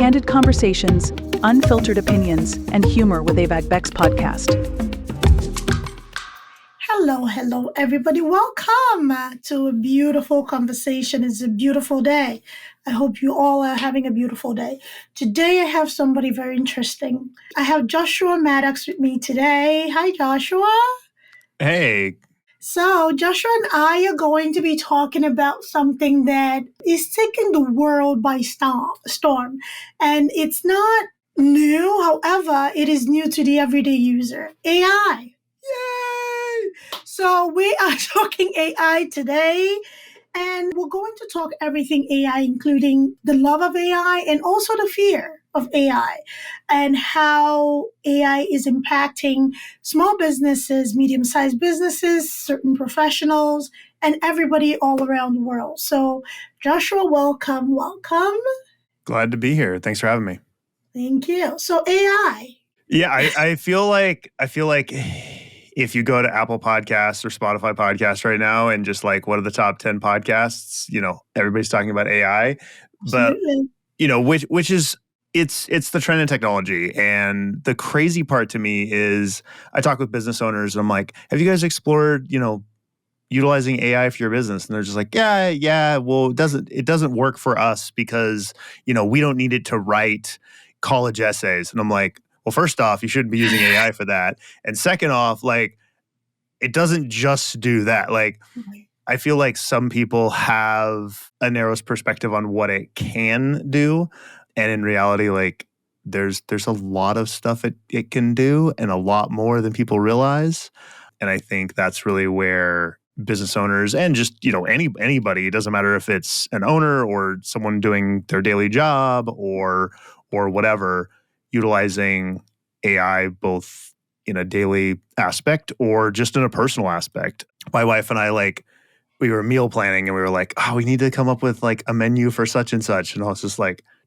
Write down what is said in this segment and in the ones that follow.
candid conversations, unfiltered opinions, and humor with Abeg Vex Podcast. Hello, everybody. Welcome to a beautiful conversation. It's a beautiful day. I hope you all are having a beautiful day. Today, I have somebody very interesting. I have Joshua Maddux with me today. Hi, Joshua. Hey. So, Joshua and I are going to be talking about something that is taking the world by storm. And it's not new. However, it is new to the everyday user. AI. Yay! So we are talking AI today, and we're going to talk everything AI, including the love of AI and also the fear of AI, and how AI is impacting small businesses, medium-sized businesses, certain professionals, and everybody all around the world. So Joshua, welcome. Glad to be here. Thanks for having me. Thank you. So AI. Yeah, I feel like if you go to Apple Podcasts or Spotify Podcasts right now and just like what are the top 10 podcasts, everybody's talking about AI. Absolutely. But which is it's the trend in technology. And the crazy part to me is I talk with business owners and I'm like, have you guys explored, utilizing AI for your business? And they're just like, yeah, well, it doesn't work for us because, we don't need it to write college essays. And I'm like, well, first off, you shouldn't be using AI for that. And second off, it doesn't just do that. I feel like some people have a narrow perspective on what it can do. And in reality, there's a lot of stuff it can do and a lot more than people realize. And I think that's really where business owners and just, anybody, it doesn't matter if it's an owner or someone doing their daily job or whatever, utilizing AI both in a daily aspect or just in a personal aspect. My wife and I, we were meal planning and we were like, oh, we need to come up with a menu for such and such. And I was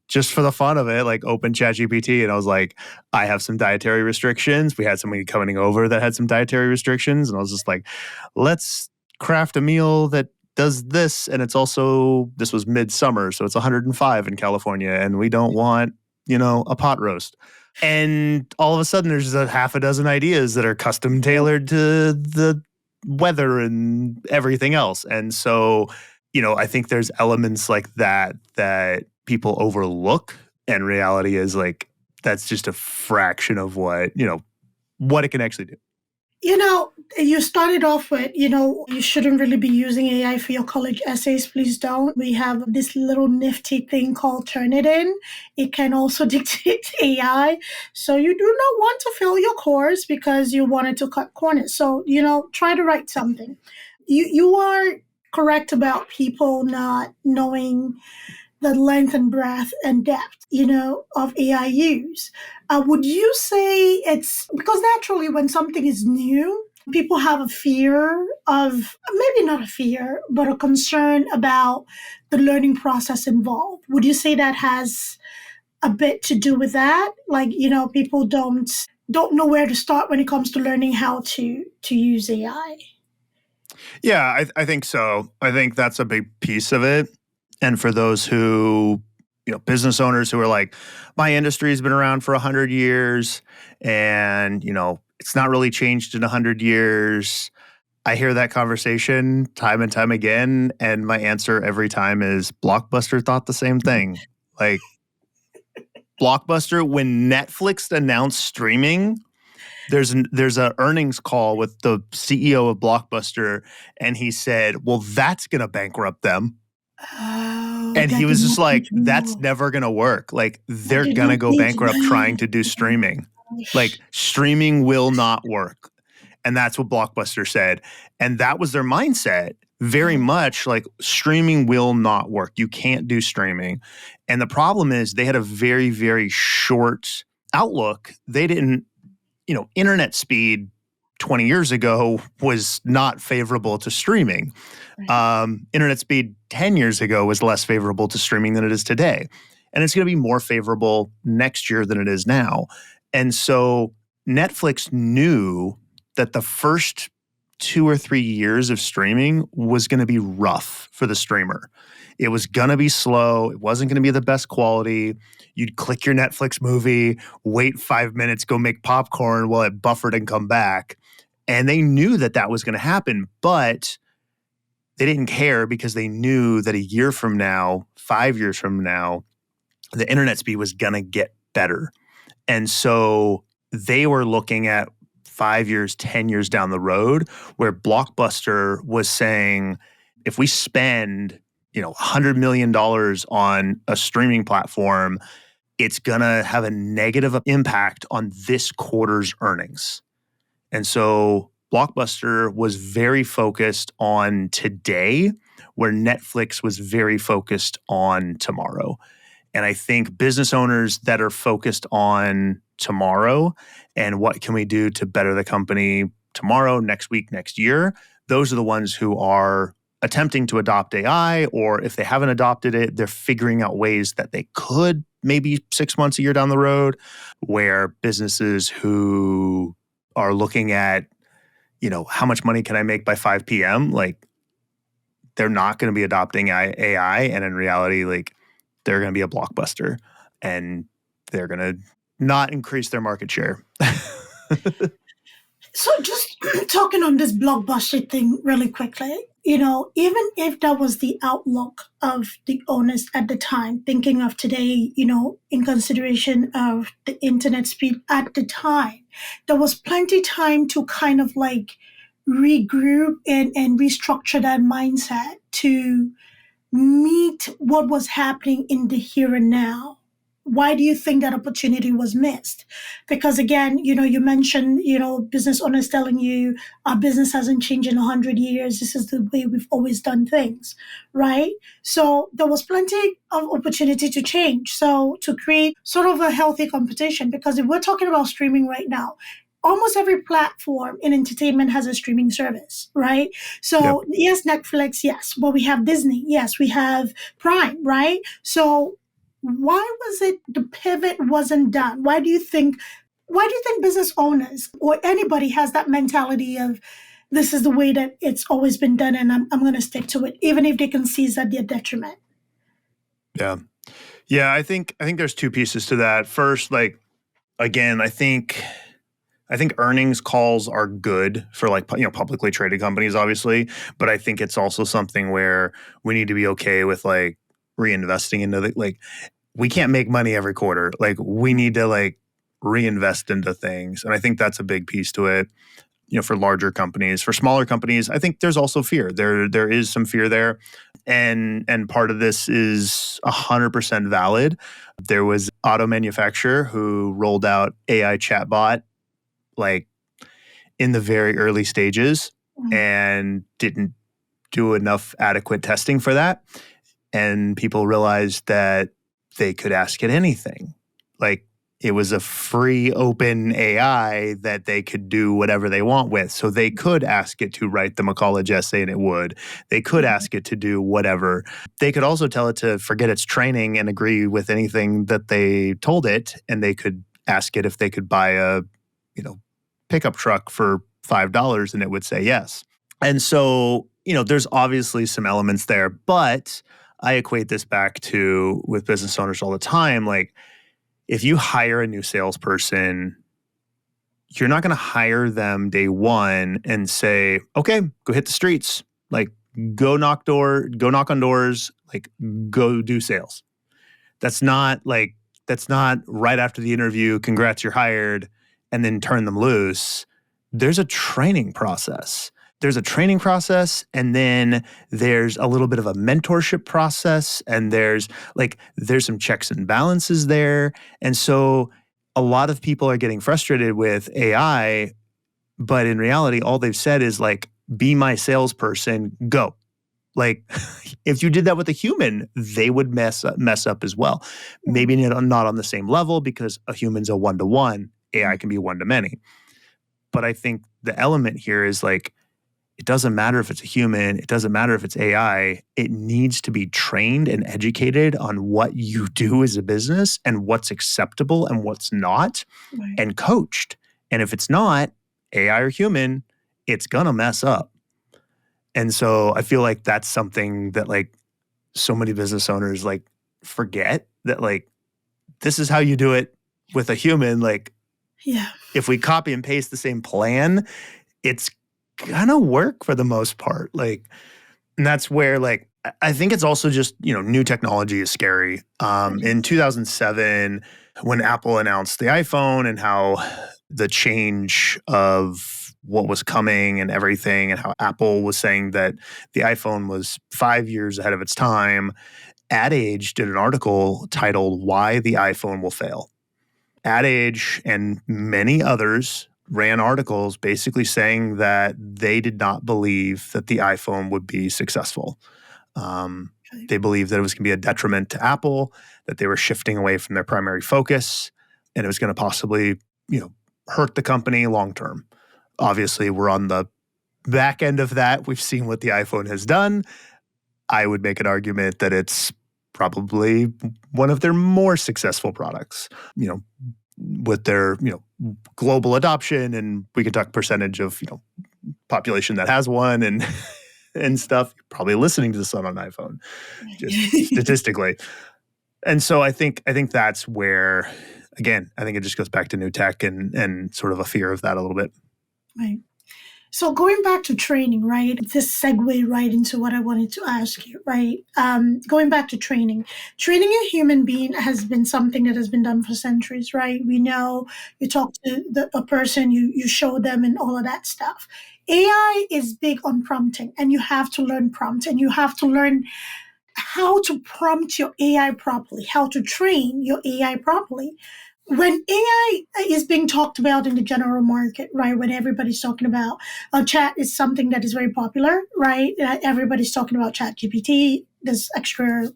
just for the fun of it, open ChatGPT. And I was like, I have some dietary restrictions. We had somebody coming over that had some dietary restrictions. And I was just like, let's craft a meal that does this. And this was midsummer. So it's 105 in California. And we don't want, a pot roast. And all of a sudden there's a half a dozen ideas that are custom tailored to the weather and everything else. And so, I think there's elements like that people overlook. And reality is that's just a fraction of what it can actually do. You started off with, you shouldn't really be using AI for your college essays. Please don't. We have this little nifty thing called Turnitin. It can also dictate AI. So you do not want to fail your course because you wanted to cut corners. So, try to write something. You are correct about people not knowing the length and breadth and depth, of AI use. Would you say it's because naturally when something is new, people have a fear of, maybe not a fear, but a concern about the learning process involved. Would you say that has a bit to do with that? People don't know where to start when it comes to learning how to use AI. Yeah, I think so. I think that's a big piece of it. And for those who, business owners who are like, my industry has been around for 100 years and, it's not really changed in 100 years. I hear that conversation time and time again. And my answer every time is Blockbuster thought the same thing. Blockbuster, when Netflix announced streaming, there's an earnings call with the CEO of Blockbuster. And he said, well, that's going to bankrupt them. And he was just like, that's never going to work. They're going to go bankrupt trying to do streaming. Streaming will not work. And that's what Blockbuster said. And that was their mindset. Very much streaming will not work. You can't do streaming. And the problem is they had a very, very short outlook. They didn't, internet speed 20 years ago was not favorable to streaming. Internet speed 10 years ago was less favorable to streaming than it is today. And it's going to be more favorable next year than it is now. And so Netflix knew that the first 2 or 3 years of streaming was going to be rough for the streamer. It was going to be slow. It wasn't going to be the best quality. You'd click your Netflix movie, wait 5 minutes, go make popcorn while it buffered and come back. And they knew that that was going to happen, but they didn't care because they knew that a year from now, 5 years from now, the internet speed was going to get better. And so they were looking at 5 years, 10 years down the road, where Blockbuster was saying, if we spend, $100 million on a streaming platform, it's going to have a negative impact on this quarter's earnings. And so Blockbuster was very focused on today, where Netflix was very focused on tomorrow. And I think business owners that are focused on tomorrow and what can we do to better the company tomorrow, next week, next year, those are the ones who are attempting to adopt AI, or if they haven't adopted it, they're figuring out ways that they could maybe 6 months, a year down the road, where businesses who are looking at, how much money can I make by 5 p.m.? Like, they're not going to be adopting AI. And in reality, like, they're going to be a Blockbuster and they're going to not increase their market share. So just talking on this Blockbuster thing really quickly, even if that was the outlook of the owners at the time, thinking of today, in consideration of the internet speed at the time, there was plenty time to kind of like regroup and restructure that mindset to meet what was happening in the here and now. Why do you think that opportunity was missed? Because again, you mentioned, business owners telling you our business hasn't changed in 100 years. This is the way we've always done things, right? So there was plenty of opportunity to change. So to create sort of a healthy competition, because if we're talking about streaming right now, almost every platform in entertainment has a streaming service, right? So Yes, Netflix, yes. But we have Disney, yes. We have Prime, right? So why was it the pivot wasn't done? Why do you think business owners or anybody has that mentality of this is the way that it's always been done and I'm going to stick to it, even if they can see it's at their detriment? Yeah. Yeah, I think there's two pieces to that. First, like, again, I think earnings calls are good for publicly traded companies, obviously, but I think it's also something where we need to be okay with like reinvesting into we can't make money every quarter. Like, we need to reinvest into things. And I think that's a big piece to it, for larger companies. For smaller companies, I think there's also fear. There is some fear there. And part of this is 100% valid. There was an auto manufacturer who rolled out AI chatbot in the very early stages and didn't do enough adequate testing for that. And people realized that they could ask it anything. It was a free open AI that they could do whatever they want with. So they could ask it to write them a college essay and it would. They could ask it to do whatever. They could also tell it to forget its training and agree with anything that they told it. And they could ask it if they could buy a, pickup truck for $5 and it would say yes. And so, there's obviously some elements there, but I equate this back to with business owners all the time. If you hire a new salesperson, you're not going to hire them day one and say, okay, go hit the streets, go knock on doors, go do sales. That's not right after the interview, congrats, you're hired, and then turn them loose. There's a training process. And then there's a little bit of a mentorship process, and there's some checks and balances there. And so a lot of people are getting frustrated with AI, but in reality, all they've said is be my salesperson, go. If you did that with a human, they would mess up as well. Maybe not on the same level, because a human's a one-to-one, AI can be one-to-many. But I think the element here is it doesn't matter if it's a human. It doesn't matter if it's AI. It needs to be trained and educated on what you do as a business and what's acceptable and what's not, and coached. And if it's not, AI or human, it's going to mess up. And so I feel like that's something that like so many business owners like forget, that like this is how you do it with a human. Like if we copy and paste the same plan, it's gonna work for the most part. Like, and that's where like I think it's also just, new technology is scary. In 2007, when Apple announced the iPhone and how the change of what was coming and everything, and how Apple was saying that the iPhone was 5 years ahead of its time, Ad Age did an article titled "Why the iPhone Will Fail." Ad Age and many others ran articles basically saying that they did not believe that the iPhone would be successful. They believed that it was going to be a detriment to Apple, that they were shifting away from their primary focus, and it was going to possibly, hurt the company long term. Obviously, we're on the back end of that. We've seen what the iPhone has done. I would make an argument that it's probably one of their more successful products, with their, global adoption, and we could talk percentage of, population that has one and stuff. You're probably listening to this on an iPhone, just statistically. And so I think that's where, again, I think it just goes back to new tech and sort of a fear of that a little bit. Right. So going back to training, right? This segue right into what I wanted to ask you, right? Going back to training a human being has been something that has been done for centuries, right? We know you talk to a person, you show them and all of that stuff. AI is big on prompting, and you have to learn prompt, and you have to learn how to prompt your AI properly, how to train your AI properly. When AI is being talked about in the general market, right, when everybody's talking about chat is something that is very popular, right? Everybody's talking about ChatGPT, there's extra,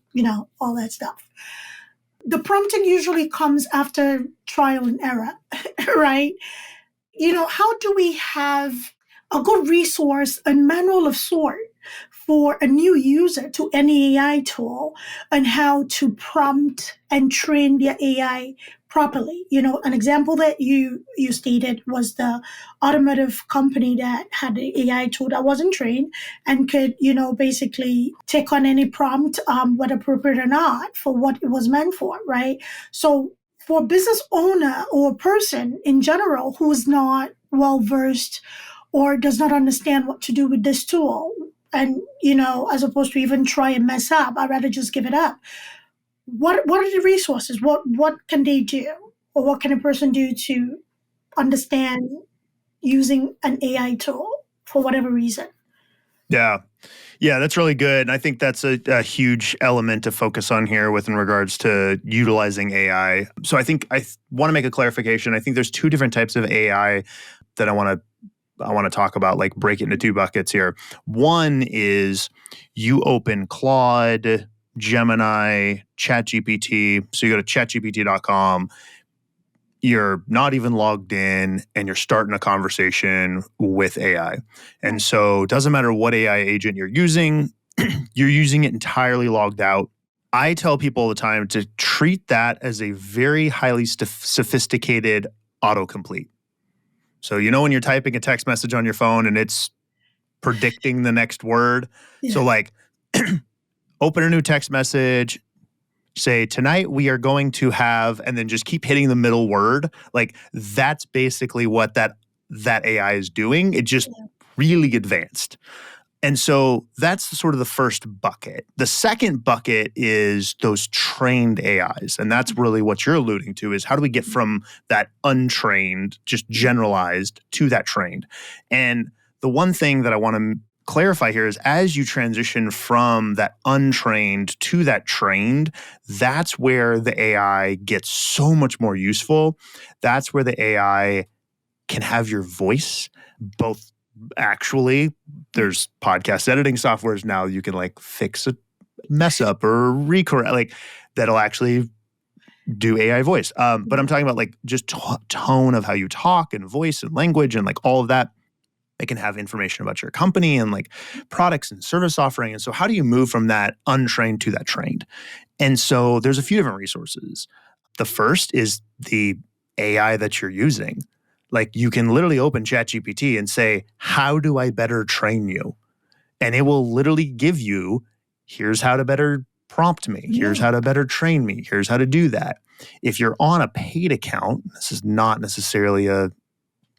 all that stuff. The prompting usually comes after trial and error, right? How do we have a good resource, a manual of sort for a new user to any AI tool on how to prompt and train their AI properly? An example that you stated was the automotive company that had the AI tool that wasn't trained and could, basically take on any prompt, whether appropriate or not, for what it was meant for, right? So for a business owner or a person in general who is not well-versed or does not understand what to do with this tool, and, as opposed to even try and mess up, I'd rather just give it up. What are the resources? What can they do? Or what can a person do to understand using an AI tool for whatever reason? Yeah, that's really good. And I think that's a huge element to focus on here in regards to utilizing AI. So I think I want to make a clarification. I think there's two different types of AI that I want to talk about, like break it into two buckets here. One is you open Claude, Gemini, ChatGPT. So you go to chatgpt.com. You're not even logged in and you're starting a conversation with AI. And so it doesn't matter what AI agent you're using, you're using it entirely logged out. I tell people all the time to treat that as a very highly sophisticated autocomplete. So when you're typing a text message on your phone and it's predicting the next word. Yeah. So like open a new text message, say, tonight we are going to have, and then just keep hitting the middle word. Like that's basically what that AI is doing. It just really advanced. And so that's sort of the first bucket. The second bucket is those trained AIs. And that's really what you're alluding to, is how do we get from that untrained, just generalized, to that trained? And the one thing that I want to clarify here is as you transition from that untrained to that trained, that's where the AI gets so much more useful. That's where the AI can have your voice, both actually, there's podcast editing softwares now you can like fix a mess up or recorrect, like that'll actually do AI voice. But I'm talking about like just tone of how you talk and voice and language and like all of that. They can have information about your company and like products and service offering. And so how do you move from that untrained to that trained? And so there's a few different resources. The first is the AI that you're using. Like you can literally open ChatGPT and say, how do I better train you? And it will literally give you, here's how to better prompt me. Here's how to better train me. Here's how to do that. If you're on a paid account, this is not necessarily a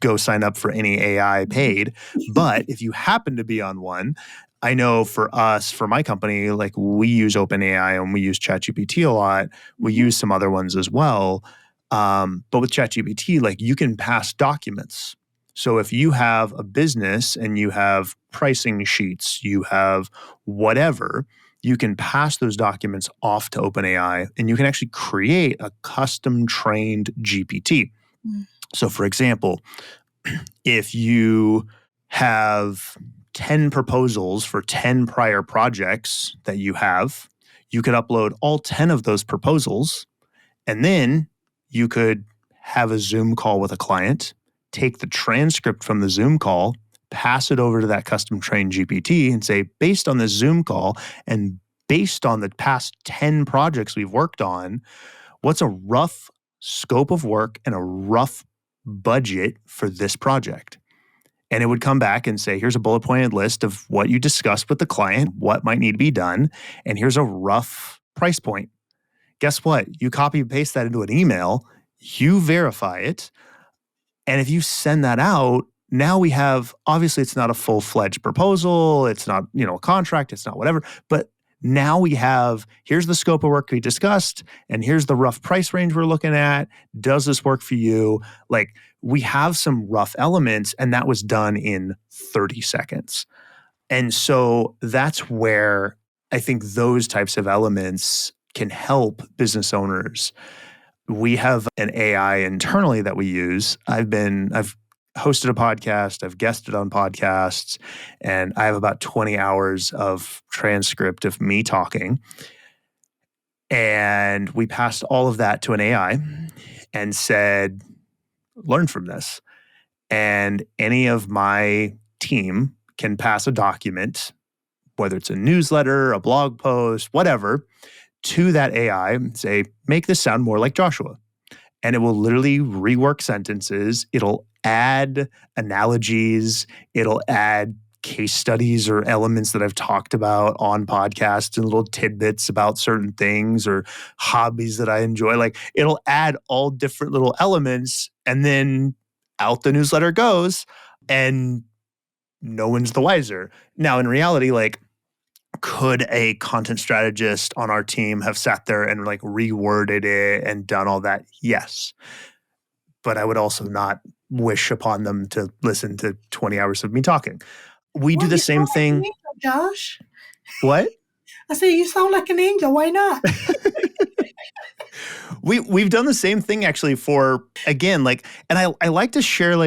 go sign up for any AI paid, but if you happen to be on one, I know for us, for my company, like we use OpenAI and we use ChatGPT a lot. We use some other ones as well. But with ChatGPT, like you can pass documents. So if you have a business and you have pricing sheets, you have whatever, you can pass those documents off to OpenAI and you can actually create a custom trained GPT. So for example, if you have 10 proposals for 10 prior projects that you have, you could upload all 10 of those proposals, and then you could have a Zoom call with a client, take the transcript from the Zoom call, pass it over to that custom trained GPT and say, based on this Zoom call and based on the past 10 projects we've worked on, what's a rough scope of work and a rough budget for this project? And it would come back and say, here's a bullet pointed list of what you discussed with the client, what might need to be done, and here's a rough price point. Guess what? You copy and paste that into an email, you verify it, and if you send that out, now we have, obviously it's not a full-fledged proposal, it's not, a contract, it's not whatever, but now we have, here's the scope of work we discussed, and here's the rough price range we're looking at. Does this work for you? Like, we have some rough elements, and that was done in 30 seconds. And so that's where I think those types of elements can help business owners. We have an AI internally that we use. I've hosted a podcast, I've guested on podcasts, and I have about 20 hours of transcript of me talking. And we passed all of that to an AI and said, learn from this. And any of my team can pass a document, whether it's a newsletter, a blog post, whatever, to that AI and say, make this sound more like Joshua. And it will literally rework sentences. It'll add analogies. It'll add case studies or elements that I've talked about on podcasts and little tidbits about certain things or hobbies that I enjoy. Like it'll add all different little elements and then out the newsletter goes and no one's the wiser. Now, in reality, like, could a content strategist on our team have sat there and like reworded it and done all that? Yes. But I would also not wish upon them to listen to 20 hours of me talking. We do the same thing. Like an angel, Josh. What? I say you sound like an angel. Why not? We've done the same thing actually for, again, like, and I like to share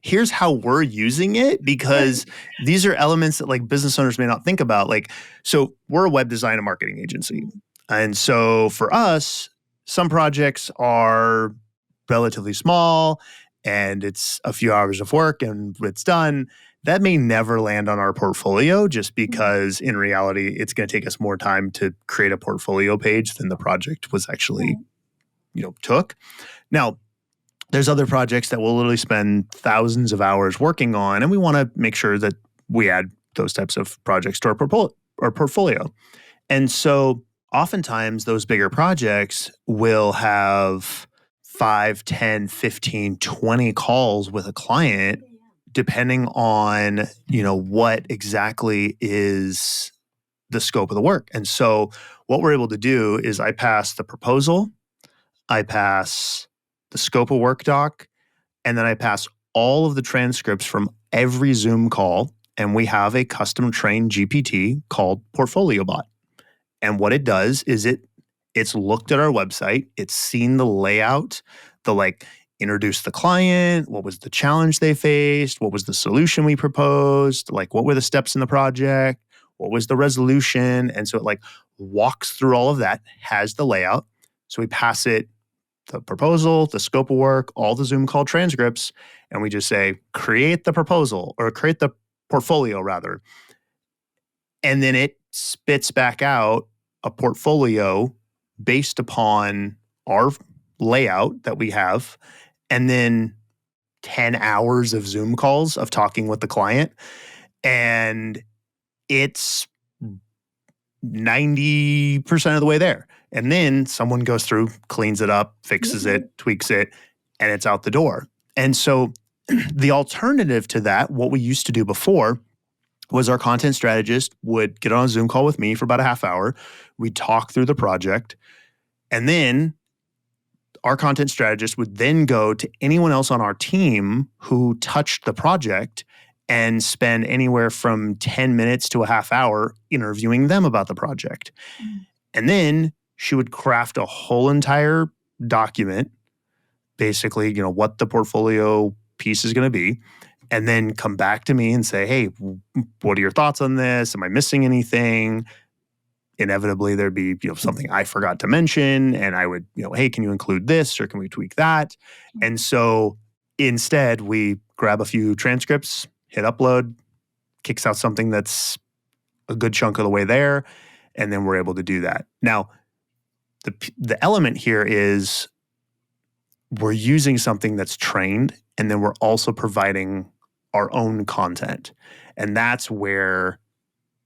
here's how we're using it because these are elements that like business owners may not think about. Like, so we're a web design and marketing agency. And so for us, some projects are relatively small and it's a few hours of work and it's done. That may never land on our portfolio just because in reality, it's going to take us more time to create a portfolio page than the project was actually, took. Now, there's other projects that we'll literally spend thousands of hours working on, and we want to make sure that we add those types of projects to our portfolio. And so oftentimes those bigger projects will have 5, 10, 15, 20 calls with a client depending on, what exactly is the scope of the work. And so what we're able to do is I pass the proposal, I pass the scope of work doc, and then I pass all of the transcripts from every Zoom call. And we have a custom trained GPT called PortfolioBot. And what it does is it's looked at our website, it's seen the layout, introduce the client, what was the challenge they faced, what was the solution we proposed, what were the steps in the project, what was the resolution. And so it walks through all of that, has the layout. So we pass it the proposal, the scope of work, all the Zoom call transcripts, and we just say, create the proposal or create the portfolio rather. And then it spits back out a portfolio based upon our layout that we have. And then 10 hours of Zoom calls of talking with the client. And it's 90% of the way there. And then someone goes through, cleans it up, fixes it, tweaks it, and it's out the door. And so the alternative to that, what we used to do before, was our content strategist would get on a Zoom call with me for about a half hour. We'd talk through the project. And then our content strategist would then go to anyone else on our team who touched the project and spend anywhere from 10 minutes to a half hour interviewing them about the project. And then she would craft a whole entire document, basically, what the portfolio piece is going to be, and then come back to me and say, hey, what are your thoughts on this? Am I missing anything? Inevitably, there'd be something I forgot to mention, and I would, hey, can you include this or can we tweak that? And so instead, we grab a few transcripts, hit upload, kicks out something that's a good chunk of the way there, and then we're able to do that. Now, the element here is we're using something that's trained, and then we're also providing our own content. And that's where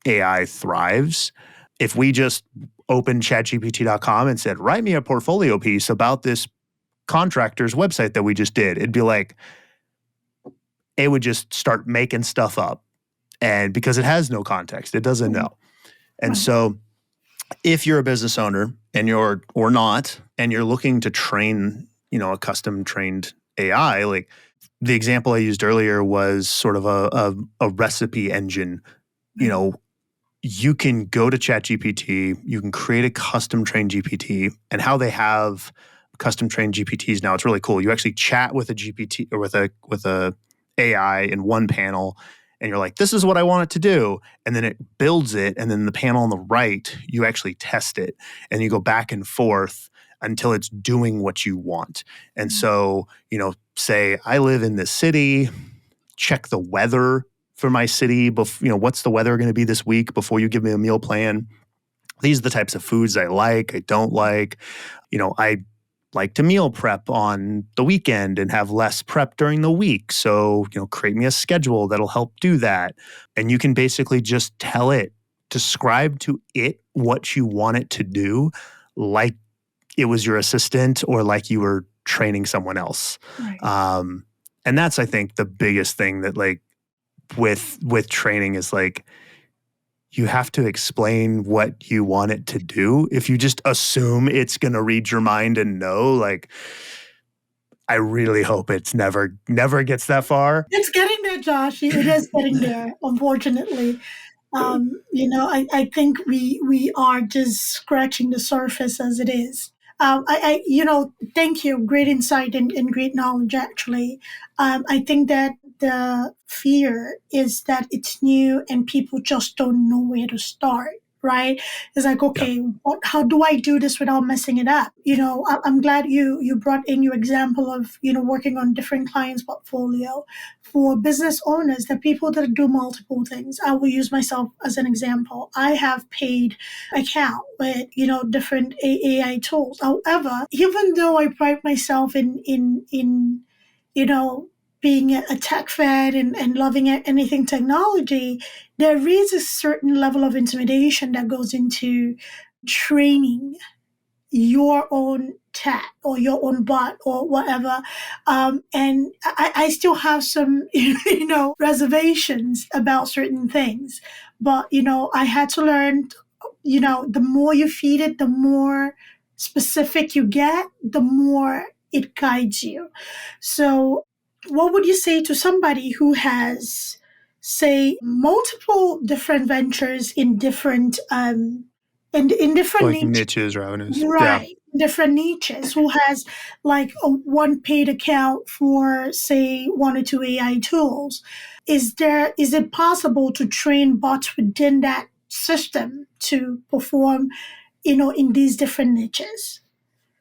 AI thrives. If we just opened chatgpt.com and said, write me a portfolio piece about this contractor's website that we just did, it'd be like, it would just start making stuff up. And because it has no context, it doesn't know. And so if you're a business owner and you're looking to train, a custom trained AI, like the example I used earlier was sort of a recipe engine. You can go to ChatGPT, you can create a custom trained GPT, and how they have custom trained GPTs now, it's really cool. You actually chat with a GPT or with a AI in one panel, and you're like, this is what I want it to do. And then it builds it. And then the panel on the right, you actually test it. And you go back and forth until it's doing what you want. And so, say I live in this city, check the weather for my city. What's the weather going to be this week before you give me a meal plan? These are the types of foods I like, I don't like. I like to meal prep on the weekend and have less prep during the week. So, create me a schedule that'll help do that. And you can basically just tell it, describe to it what you want it to do, like it was your assistant or like you were training someone else. Right. And that's, I think, the biggest thing that with training is you have to explain what you want it to do. If you just assume it's going to read your mind and know, I really hope it's never gets that far. It's getting there, Josh. It is getting there, unfortunately. I think we are just scratching the surface as it is. Thank you. Great insight and great knowledge, actually. I think that the fear is that it's new and people just don't know where to start, right? It's like, okay, how do I do this without messing it up? I'm glad you brought in your example of, working on different clients' portfolio. For business owners, the people that do multiple things, I will use myself as an example. I have paid account with, different AI tools. However, even though I pride myself in being a tech fan and loving anything technology, there is a certain level of intimidation that goes into training your own tech or your own bot or whatever. And I still have some, reservations about certain things. But, I had to learn, the more you feed it, the more specific you get, the more it guides you. So what would you say to somebody who has, say, multiple different ventures in different in different niches or avenues, right? Different niches. Who has a one paid account for, say, one or two AI tools? Is it possible to train bots within that system to perform, in these different niches?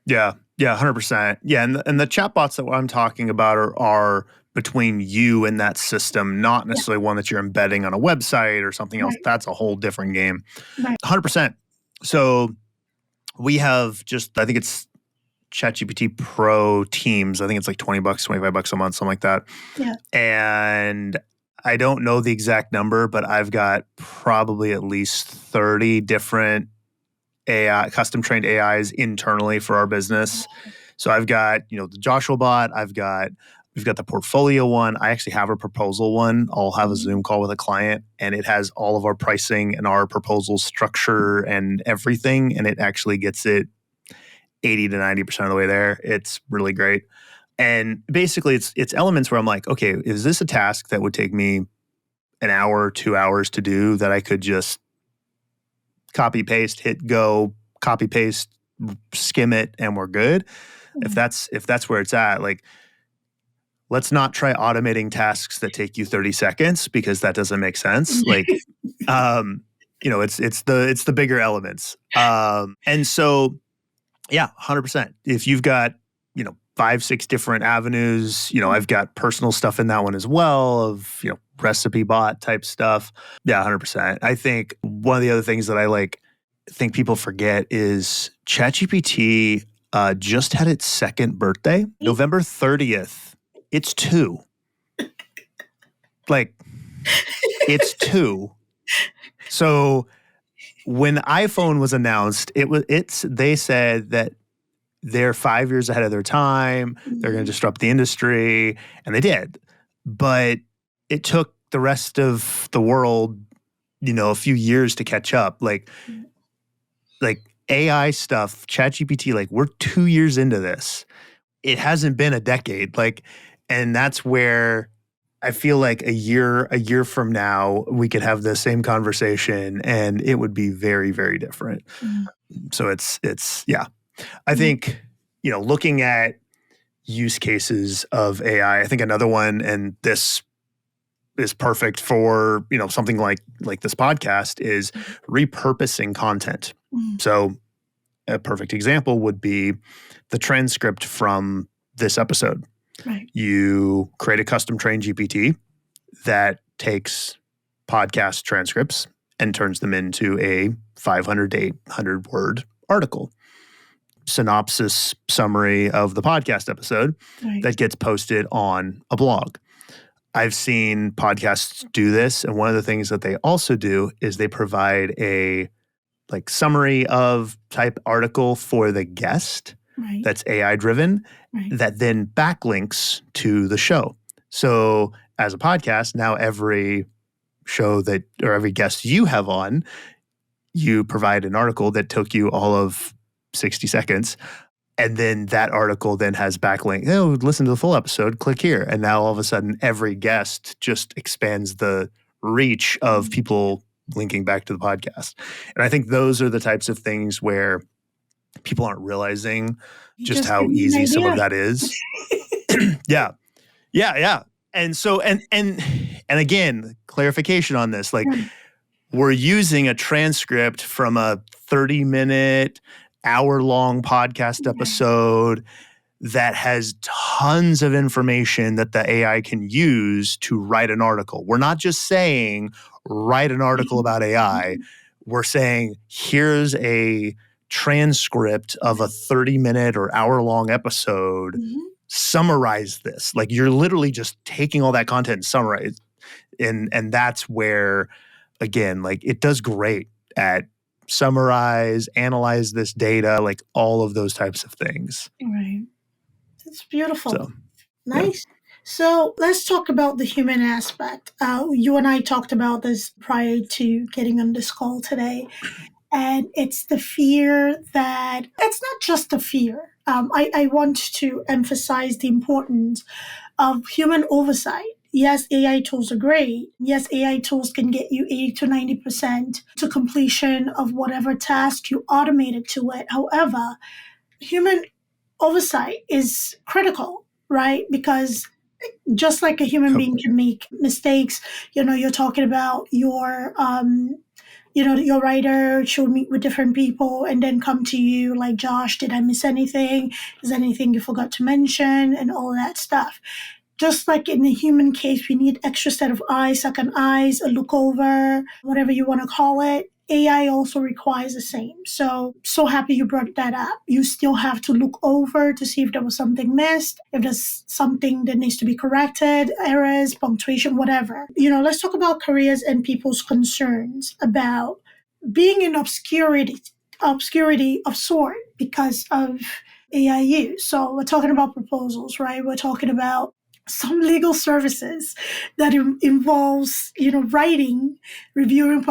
Yeah, 100%. Yeah, and the chatbots that I'm talking about are between you and that system, not necessarily one that you're embedding on a website or something else. That's a whole different game. 100%. So we have I think it's ChatGPT Pro Teams. I think it's like $20, $25 a month, something like that. Yeah. And I don't know the exact number, but I've got probably at least 30 different AI, custom trained AIs internally for our business. So I've got, the Joshua bot. We've got the portfolio one. I actually have a proposal one. I'll have a Zoom call with a client, and it has all of our pricing and our proposal structure and everything. And it actually gets it 80 to 90% of the way there. It's really great. And basically it's elements where I'm like, okay, is this a task that would take me an hour, 2 hours to do that I could just copy paste, hit go, copy paste, skim it, and we're good? If that's where it's at, like, let's not try automating tasks that take you 30 seconds because that doesn't make sense. Like, it's the bigger elements. And so, yeah, 100%. If you've got, 5, 6 different avenues, I've got personal stuff in that one as well of, recipe bot type stuff. Yeah, 100%. I think one of the other things that I think people forget is ChatGPT just had its second birthday, November 30th. It's 2. It's 2. So when iPhone was announced, they said that they're 5 years ahead of their time. They're going to disrupt the industry, and they did. But it took the rest of the world, a few years to catch up. Like AI stuff, ChatGPT, we're 2 years into this. It hasn't been a decade. And that's where I feel like a year from now, we could have the same conversation and it would be very, very different. So it's yeah. I think, looking at use cases of AI, I think another one, and this is perfect for, something like this podcast, is repurposing content. So a perfect example would be the transcript from this episode. Right. You create a custom trained GPT that takes podcast transcripts and turns them into a 500 to 800 word article. Synopsis summary of the podcast episode that gets posted on a blog. I've seen podcasts do this, and one of the things that they also do is they provide a summary of type article for the guest that's AI driven that then backlinks to the show. So as a podcast, now every show or every guest you have on, you provide an article that took you all of 60 seconds. And then that article then has backlink. Listen to the full episode, click here. And now all of a sudden, every guest just expands the reach of people linking back to the podcast. And I think those are the types of things where people aren't realizing just how easy some of that is. Yeah. And so, and again, clarification on this, we're using a transcript from a 30-minute, hour-long podcast episode that has tons of information that the AI can use to write an article. We're not just saying, write an article about AI. We're saying, here's a transcript of a 30-minute or hour-long episode. Summarize this. You're literally just taking all that content and summarize. And that's where, again, it does great at summarize, analyze this data, all of those types of things. Right. That's beautiful. So, nice. Yeah. So let's talk about the human aspect. You and I talked about this prior to getting on this call today. And it's the fear that it's not just a fear. I want to emphasize the importance of human oversight. Yes, AI tools are great. Yes, AI tools can get you 80 to 90% to completion of whatever task you automated to it. However, human oversight is critical, right? Because just like a human being can make mistakes, you're talking about your writer should meet with different people and then come to you like, Josh, did I miss anything? Is there anything you forgot to mention? And all that stuff. Just like in the human case, we need extra set of eyes, second eyes, a look over, whatever you want to call it. AI also requires the same. So happy you brought that up. You still have to look over to see if there was something missed, if there's something that needs to be corrected, errors, punctuation, whatever. Let's talk about careers and people's concerns about being in obscurity of sort because of AI use. So we're talking about proposals, right? We're talking about some legal services that involves, writing, reviewing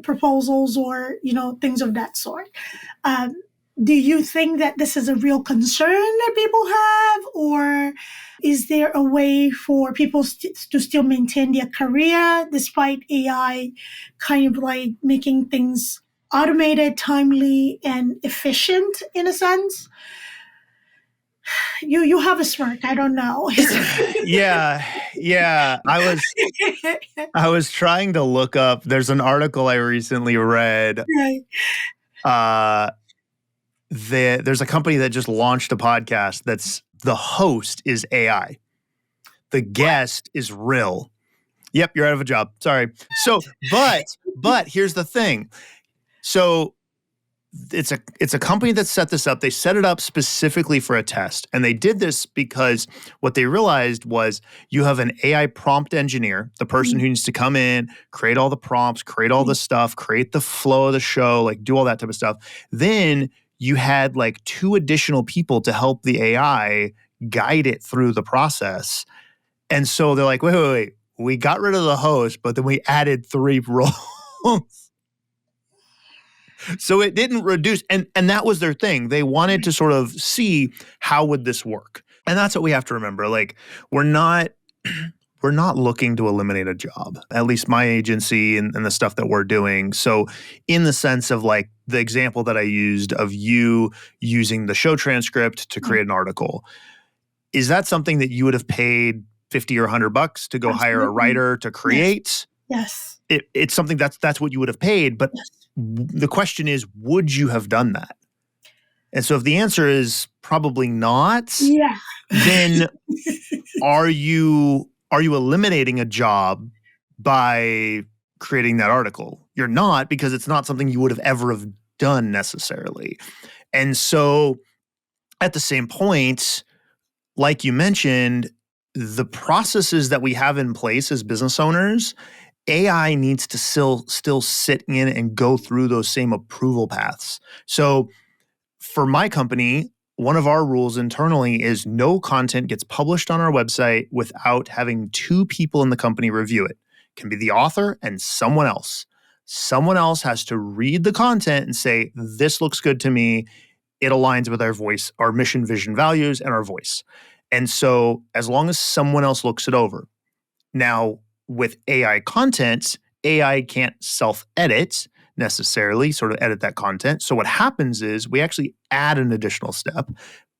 proposals, or, things of that sort. Do you think that this is a real concern that people have, or is there a way for people to still maintain their career despite AI kind of like making things automated, timely, and efficient in a sense? You have a smirk. I don't know. Yeah. I was trying to look up. There's an article I recently read. Right. There's a company that just launched a podcast that's the host is AI. The guest is real. Yep, you're out of a job. Sorry. So, but here's the thing. So it's a company that set this up. They set it up specifically for a test. And they did this because what they realized was you have an AI prompt engineer, the person who needs to come in, create all the prompts, create all the stuff, create the flow of the show, like do all that type of stuff. Then you had like 2 additional people to help the AI guide it through the process. And so they're like, wait. We got rid of the host, but then we added 3 roles. So it didn't reduce, and that was their thing. They wanted to sort of see how would this work. And that's what we have to remember. Like, we're not looking to eliminate a job, at least my agency and the stuff that we're doing. So in the sense of like the example that I used of you using the show transcript to create an article, is that something that you would have paid $50 or $100 to go hire a writer to create? Yes. It's something that's what you would have paid. But the question is, would you have done that? And so if the answer is probably not, then are you eliminating a job by creating that article? You're not, because it's not something you would have ever have done necessarily. And so at the same point, like you mentioned, the processes that we have in place as business owners, AI needs to still sit in and go through those same approval paths. So for my company, one of our rules internally is no content gets published on our website without having 2 people in the company review it. It can be the author and someone else. Someone else has to read the content and say, this looks good to me. It aligns with our voice, our mission, vision, values, and our voice. And so as long as someone else looks it over. Now, with AI content, AI can't self-edit necessarily, sort of edit that content. So what happens is we actually add an additional step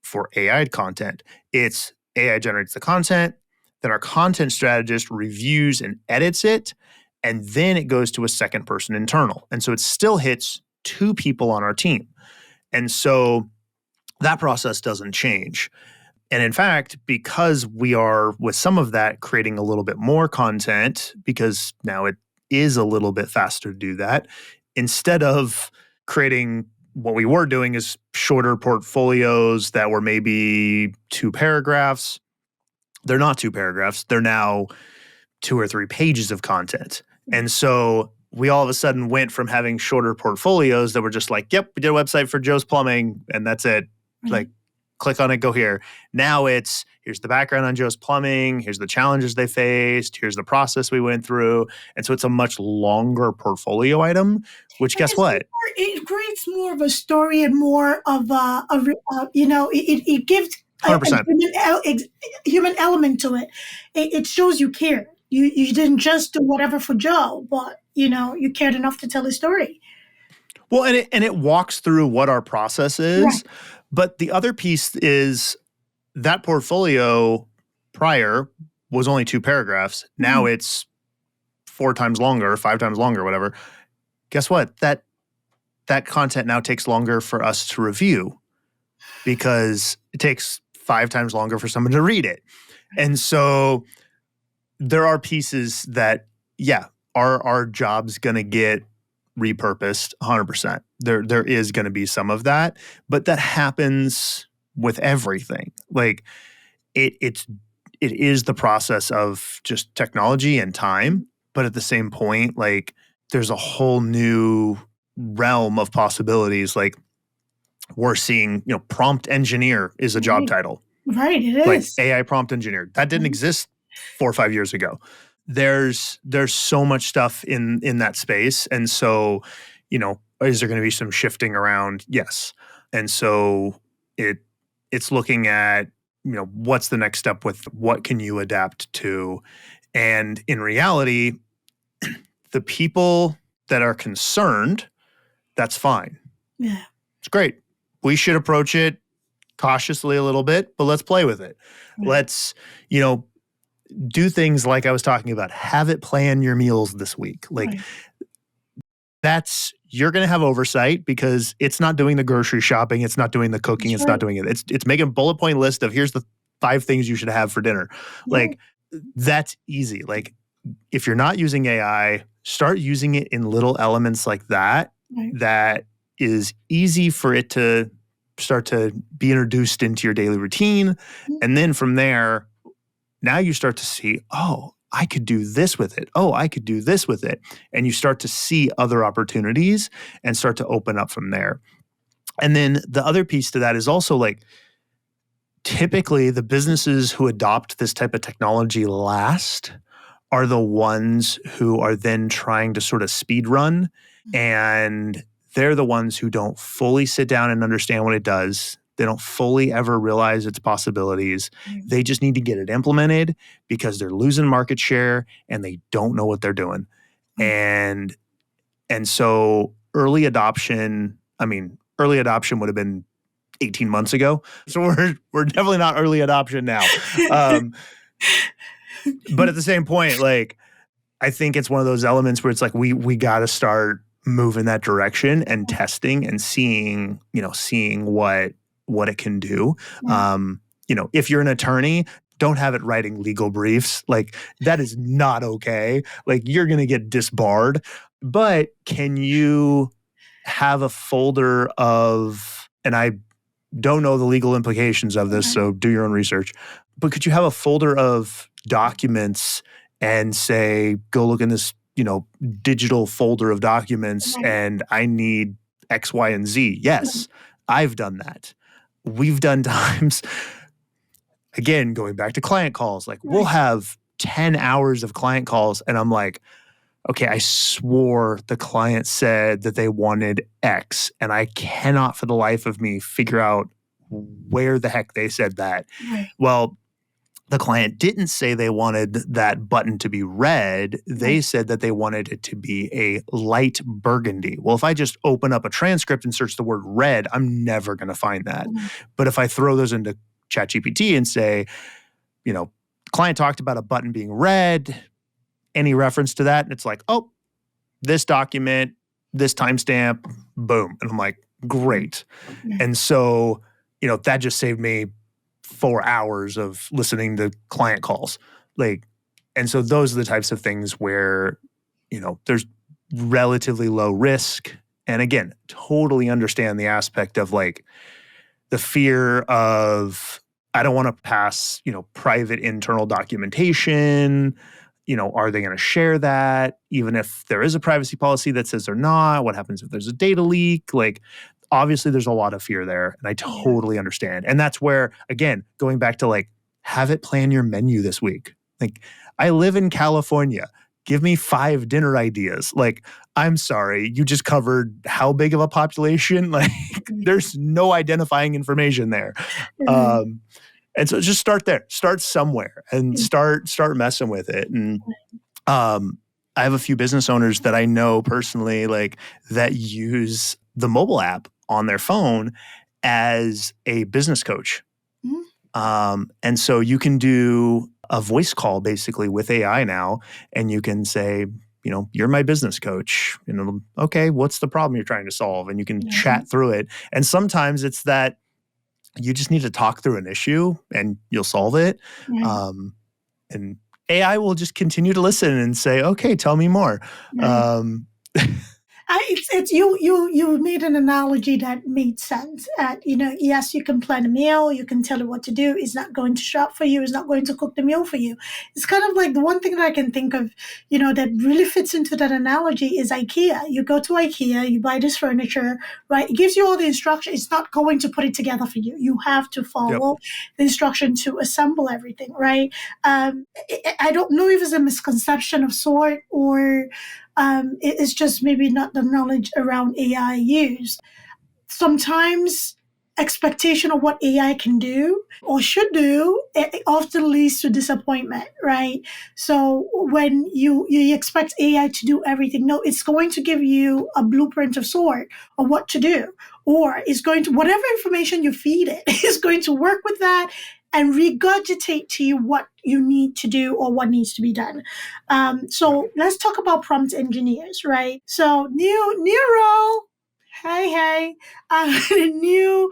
for AI content. It's AI generates the content, then our content strategist reviews and edits it, and then it goes to a second person internal. And so it still hits 2 people on our team. And so that process doesn't change. And in fact, because we are with some of that creating a little bit more content, because now it is a little bit faster to do that, instead of creating what we were doing is shorter portfolios that were maybe 2 paragraphs. They're not 2 paragraphs. They're now 2 or 3 pages of content. And so we all of a sudden went from having shorter portfolios that were just like, yep, we did a website for Joe's Plumbing and that's it. Like, click on it, go here. Now it's, here's the background on Joe's Plumbing, here's the challenges they faced, here's the process we went through. And so it's a much longer portfolio item, which guess what? It creates more of a story and more of it gives a human element to it. It shows you care. You didn't just do whatever for Joe, but you cared enough to tell a story. Well, and it walks through what our process is. Right. But the other piece is that portfolio prior was only 2 paragraphs. Now it's 4 times longer, 5 times longer, whatever. Guess what? That content now takes longer for us to review because it takes 5 times longer for someone to read it. And so there are pieces that, are our jobs going to get repurposed 100%. There is going to be some of that, but that happens with everything. Like it is the process of just technology and time, but at the same point, like there's a whole new realm of possibilities. Like we're seeing, prompt engineer is a job title. Right, it Like is. AI prompt engineer. That didn't exist 4 or 5 years ago. There's so much stuff in that space. And so, is there going to be some shifting around? Yes. And so it's looking at, what's the next step with what can you adapt to? And in reality, the people that are concerned, that's fine. Yeah. It's great. We should approach it cautiously a little bit, but let's play with it. Right. Let's, do things like I was talking about. Have it plan your meals this week. Like you're going to have oversight because it's not doing the grocery shopping. It's not doing the cooking. It's not doing it. It's making a bullet point list of here's the 5 things you should have for dinner. Yeah. Like that's easy. Like if you're not using AI, start using it in little elements like that. Right. That is easy for it to start to be introduced into your daily routine. And then from there, now you start to see, oh, I could do this with it. Oh, I could do this with it. And you start to see other opportunities and start to open up from there. And then the other piece to that is also like, typically the businesses who adopt this type of technology last are the ones who are then trying to sort of speed run, and they're the ones who don't fully sit down and understand what it does. They don't fully ever realize its possibilities. They just need to get it implemented because they're losing market share and they don't know what they're doing. And so early adoption would have been 18 months ago. So we're definitely not early adoption now. But at the same point, like I think it's one of those elements where it's like we got to start moving that direction and testing and seeing what it can do. If you're an attorney, don't have it writing legal briefs. Like that is not okay. Like you're going to get disbarred. But can you have a folder of, and I don't know the legal implications of this, so do your own research, but could you have a folder of documents and say, go look in this, digital folder of documents and I need X, Y, and Z? Yes, I've done that. We've done times, again, going back to client calls, like we'll have 10 hours of client calls and I'm like, okay, I swore the client said that they wanted X and I cannot for the life of me figure out where the heck they said that. Right. Well, the client didn't say they wanted that button to be red. They said that they wanted it to be a light burgundy. Well, if I just open up a transcript and search the word red, I'm never going to find that. But if I throw those into ChatGPT and say, client talked about a button being red, any reference to that? And it's like, oh, this document, this timestamp, boom. And I'm like, great. And so, that just saved me 4 hours of listening to client calls. And so those are the types of things where, there's relatively low risk. And again, totally understand the aspect of like the fear of, I don't want to pass, private internal documentation. Are they going to share that? Even if there is a privacy policy that says they're not, what happens if there's a data leak? Like, obviously there's a lot of fear there and I totally understand. And that's where, again, going back to like, have it plan your menu this week. Like, I live in California. Give me 5 dinner ideas. Like, I'm sorry, you just covered how big of a population? Like, there's no identifying information there. And so just start there. Start somewhere and start messing with it. And I have a few business owners that I know personally, like that use the mobile app on their phone as a business coach. And so you can do a voice call basically with AI now, and you can say, you're my business coach. Okay, what's the problem you're trying to solve? And you can chat through it. And sometimes it's that you just need to talk through an issue and you'll solve it. And AI will just continue to listen and say, okay, tell me more. It's you made an analogy that made sense. Yes, you can plan a meal, you can tell it what to do. It's not going to shop for you. It's not going to cook the meal for you. It's kind of like the one thing that I can think of, that really fits into that analogy is IKEA. You go to IKEA, you buy this furniture, right? It gives you all the instruction. It's not going to put it together for you. You have to follow the instruction to assemble everything, right? I don't know if it's a misconception of sort or it's just maybe not the knowledge around AI used. Sometimes expectation of what AI can do or should do, it often leads to disappointment, right? So when you expect AI to do everything, no, it's going to give you a blueprint of sort of what to do, or it's going to, whatever information you feed it, is going to work with that and regurgitate to you what you need to do or what needs to be done. So let's talk about prompt engineers, right? So new role. Hey, new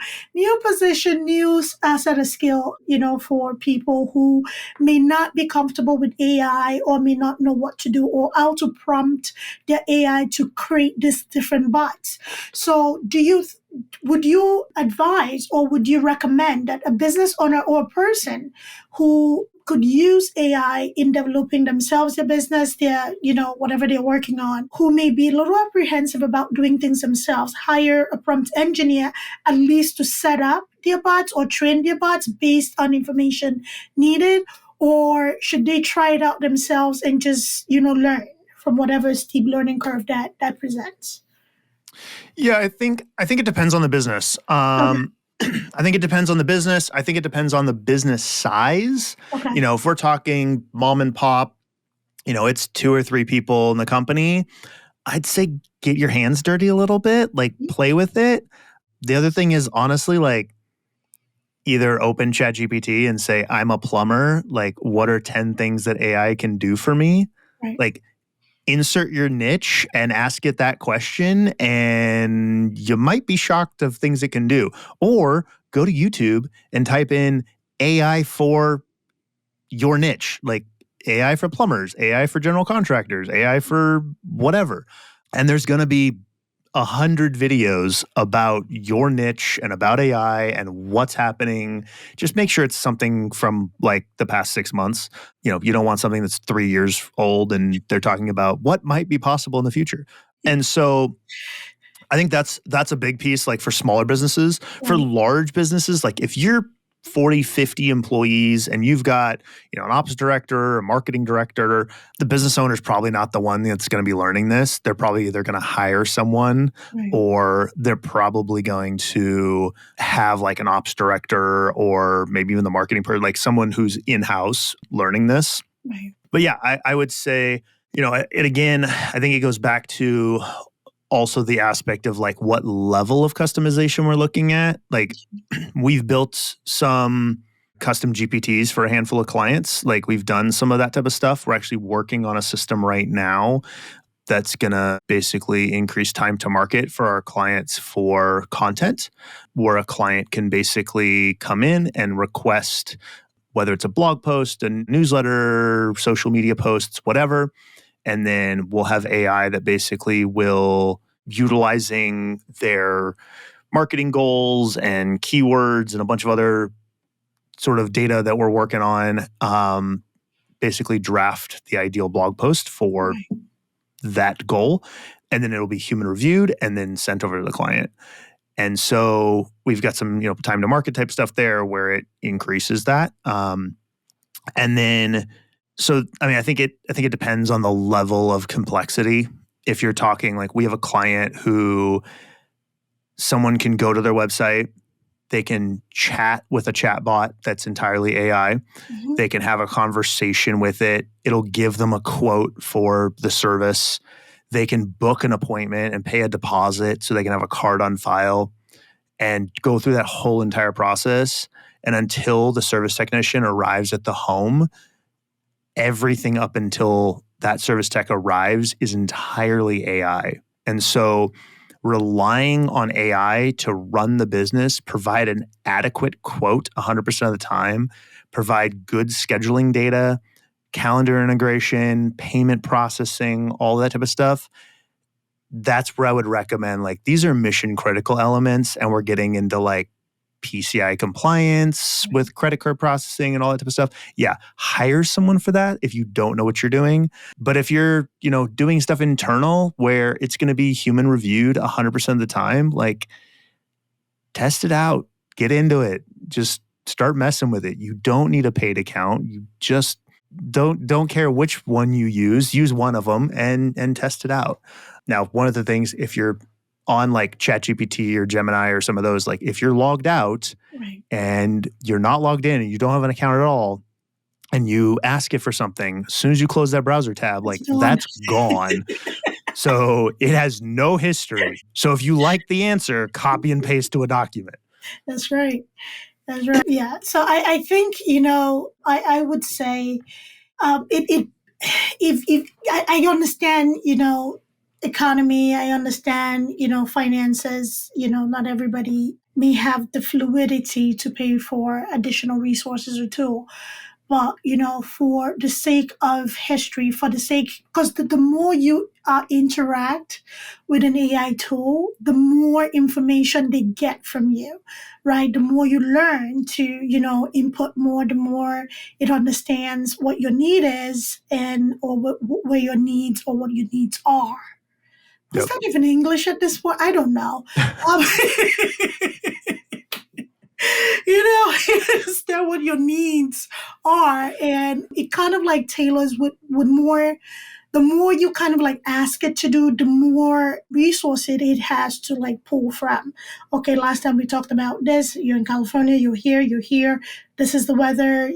position, new set of skill, for people who may not be comfortable with AI or may not know what to do or how to prompt their AI to create these different bots. So would you advise or would you recommend that a business owner or a person who could use AI in developing themselves, their business, their, whatever they're working on, who may be a little apprehensive about doing things themselves, hire a prompt engineer at least to set up their bots or train their bots based on information needed? Or should they try it out themselves and just, learn from whatever steep learning curve that presents? Yeah, I think it depends on the business. Okay. I think it depends on the business. I think it depends on the business size. Okay. If we're talking mom and pop, it's 2 or 3 people in the company, I'd say get your hands dirty a little bit, like play with it. The other thing is honestly, like either open ChatGPT and say, I'm a plumber. Like, what are 10 things that AI can do for me? Right. Like, insert your niche and ask it that question, and you might be shocked of things it can do. Or go to YouTube and type in AI for your niche, like AI for plumbers, AI for general contractors, AI for whatever. And there's going to be 100 videos about your niche and about AI and what's happening. Just make sure it's something from like the past 6 months. You don't want something that's 3 years old and they're talking about what might be possible in the future. And so I think that's a big piece, like for smaller businesses. For large businesses, like if you're 40, 50 employees and you've got, an ops director, a marketing director, the business owner is probably not the one that's going to be learning this. They're probably either going to hire someone or they're probably going to have like an ops director or maybe even the marketing person, like someone who's in-house learning this. Right. But yeah, I would say, it again, I think it goes back to also the aspect of like what level of customization we're looking at. Like we've built some custom GPTs for a handful of clients. Like we've done some of that type of stuff. We're actually working on a system right now that's going to basically increase time to market for our clients for content, where a client can basically come in and request whether it's a blog post, a newsletter, social media posts, whatever. And then we'll have AI that basically will, utilizing their marketing goals and keywords and a bunch of other sort of data that we're working on, basically draft the ideal blog post for that goal. And then it'll be human reviewed and then sent over to the client. And so we've got some, time to market type stuff there where it increases that. And then so, I think it depends on the level of complexity. If you're talking like we have a client who someone can go to their website, they can chat with a chat bot that's entirely AI. Mm-hmm. They can have a conversation with it. It'll give them a quote for the service. They can book an appointment and pay a deposit so they can have a card on file and go through that whole entire process. And until the service technician arrives at the home, everything up until that service tech arrives is entirely AI. And so relying on AI to run the business, provide an adequate quote 100% of the time, provide good scheduling data, calendar integration, payment processing, all that type of stuff, that's where I would recommend, like, these are mission critical elements, and we're getting into like PCI compliance with credit card processing and all that type of stuff. Yeah, hire someone for that if you don't know what you're doing. But if you're, doing stuff internal where it's going to be human reviewed 100% of the time, like, test it out, get into it, just start messing with it. You don't need a paid account. You just don't care which one you use one of them and test it out. Now, one of the things, if you're on like ChatGPT or Gemini or some of those, like if you're logged out and you're not logged in and you don't have an account at all, and you ask it for something, as soon as you close that browser tab, like that's gone. So it has no history. So if you like the answer, copy and paste to a document. That's right. That's right. Yeah. So I think, I would say if I understand, economy, I understand, finances, not everybody may have the fluidity to pay for additional resources or tool. But, for the sake of history, for the sake, because the more you interact with an AI tool, the more information they get from you, right? The more you learn to, input more, the more it understands what your need is or where your needs or what your needs are. Yep. Is that even English at this point? I don't know. Understand what your needs are, and it kind of like tailors with more. The more you kind of like ask it to do, the more resources it has to like pull from. Okay, last time we talked about this. You're in California, you're here. This is the weather,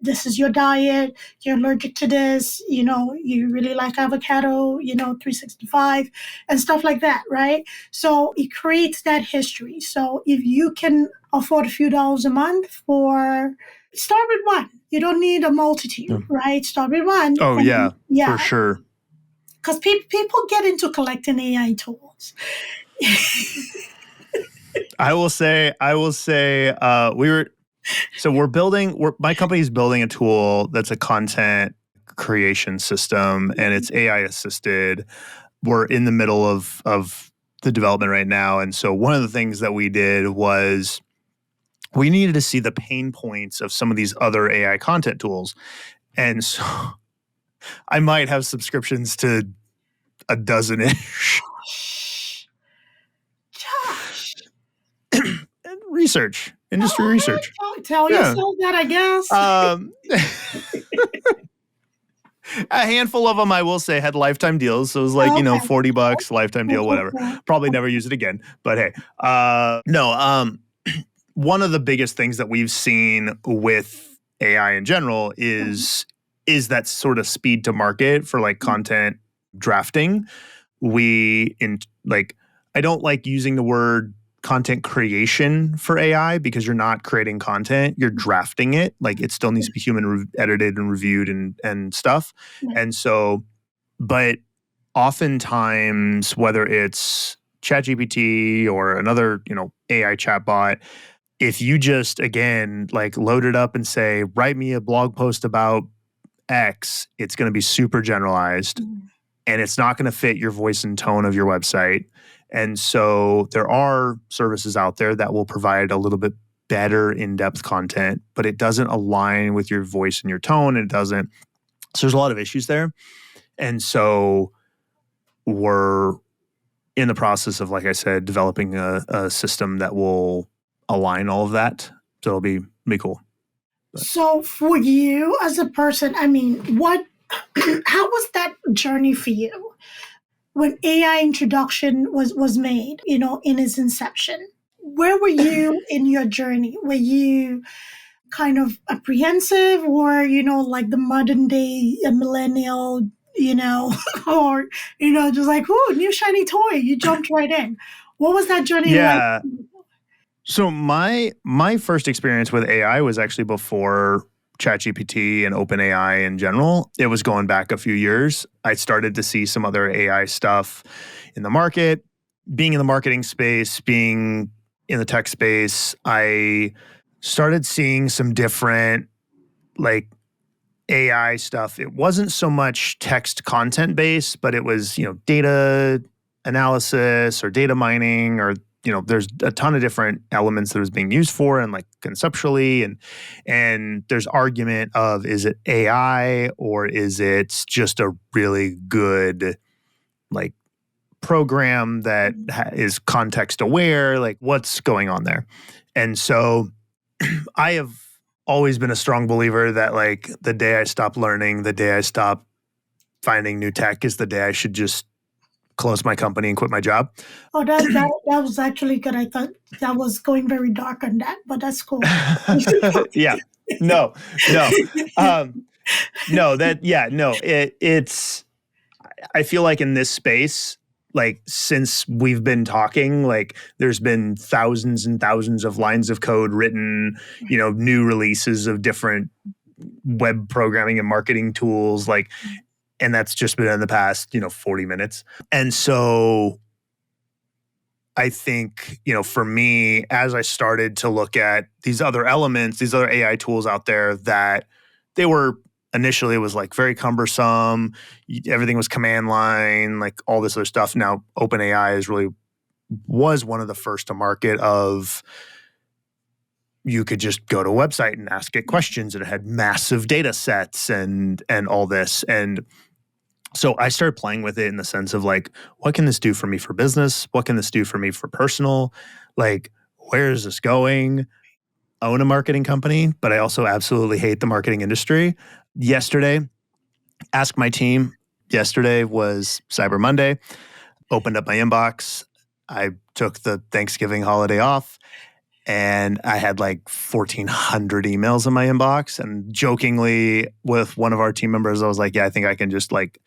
this is your diet. You're allergic to this, you really like avocado, 365 and stuff like that, right? So it creates that history. So if you can afford a few dollars a month start with one. You don't need a multitude, right? Start with one. Oh, yeah, for sure. Because people get into collecting AI tools. I will say, my company's building a tool that's a content creation system, and it's AI assisted. We're in the middle of the development right now. And so one of the things that we did was we needed to see the pain points of some of these other AI content tools. And so I might have subscriptions to a dozen-ish. Josh. Industry research. Tell yourself that, I guess. A handful of them, I will say, had lifetime deals. So it was like, $40, lifetime deal, whatever. Probably never use it again. But hey, one of the biggest things that we've seen with AI in general is that sort of speed to market for like content drafting. I don't like using the word content creation for AI because you're not creating content, you're drafting it. Like it still needs to be human edited and reviewed and stuff. And so, but oftentimes, whether it's ChatGPT or another, AI chatbot, if you just, again, like load it up and say, write me a blog post about X, it's going to be super generalized and it's not going to fit your voice and tone of your website. And so there are services out there that will provide a little bit better in-depth content, but it doesn't align with your voice and your tone. So there's a lot of issues there. And so we're in the process of, like I said, developing a system that will align all of that. So it'll be cool. But. So for you as a person, how was that journey for you? When AI introduction was made, in its inception, where were you in your journey? Were you kind of apprehensive or, like the modern day millennial, or, just like, ooh, new shiny toy, you jumped right in. What was that journey like? So my first experience with AI was actually before ChatGPT and OpenAI in general. It was going back a few years. I started to see some other AI stuff in the market. Being in the marketing space, being in the tech space, I started seeing some different like AI stuff. It wasn't so much text content based, but it was, data analysis or data mining, or there's a ton of different elements that it was being used for, and like conceptually, and there's argument of, is it AI or is it just a really good like program that is context aware? Like, what's going on there? And so I have always been a strong believer that like the day I stop learning, the day I stop finding new tech, is the day I should just close my company and quit my job. Oh, that was actually good. I thought that was going very dark on that, but that's cool. Yeah. No. It's, I feel like in this space, like since we've been talking, like there's been thousands and thousands of lines of code written, new releases of different web programming and marketing tools, like, and that's just been in the past, 40 minutes. And so I think, for me, as I started to look at these other elements, these other AI tools out there, that they were initially, it was like very cumbersome. Everything was command line, like all this other stuff. Now, OpenAI was one of the first to market of, you could just go to a website and ask it questions, and it had massive data sets and all this. And so I started playing with it in the sense of like, what can this do for me for business? What can this do for me for personal? Like, where is this going? I own a marketing company, but I also absolutely hate the marketing industry. Yesterday, ask my team. Yesterday was Cyber Monday. Opened up my inbox. I took the Thanksgiving holiday off, and I had like 1,400 emails in my inbox. And jokingly with one of our team members, I was like, yeah, I think I can just like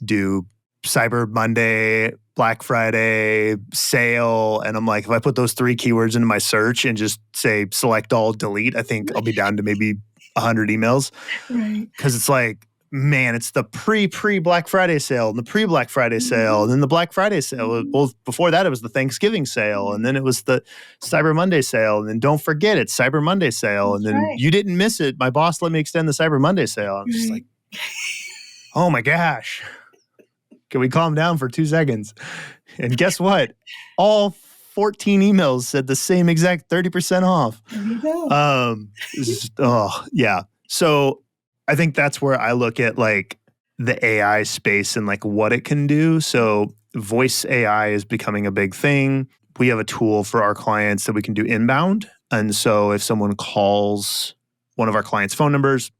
do Cyber Monday, Black Friday, sale. And I'm like, if I put those 3 keywords into my search and just say select all, delete, I think I'll be down to maybe 100 emails. Right. Because it's like, man, it's the pre-Black Friday sale and the pre-Black Friday sale, and then the Black Friday sale. Well, before that, it was the Thanksgiving sale, and then it was the Cyber Monday sale, and then don't forget, it's Cyber Monday sale, and then you didn't miss it. My boss let me extend the Cyber Monday sale. I'm just like, oh my gosh. Can we calm down for 2 seconds? And guess what? All 14 emails said the same exact 30% off. There you go. Yeah. So I think that's where I look at like the AI space and like what it can do. So voice AI is becoming a big thing. We have a tool for our clients that we can do inbound. And so if someone calls one of our clients' phone numbers,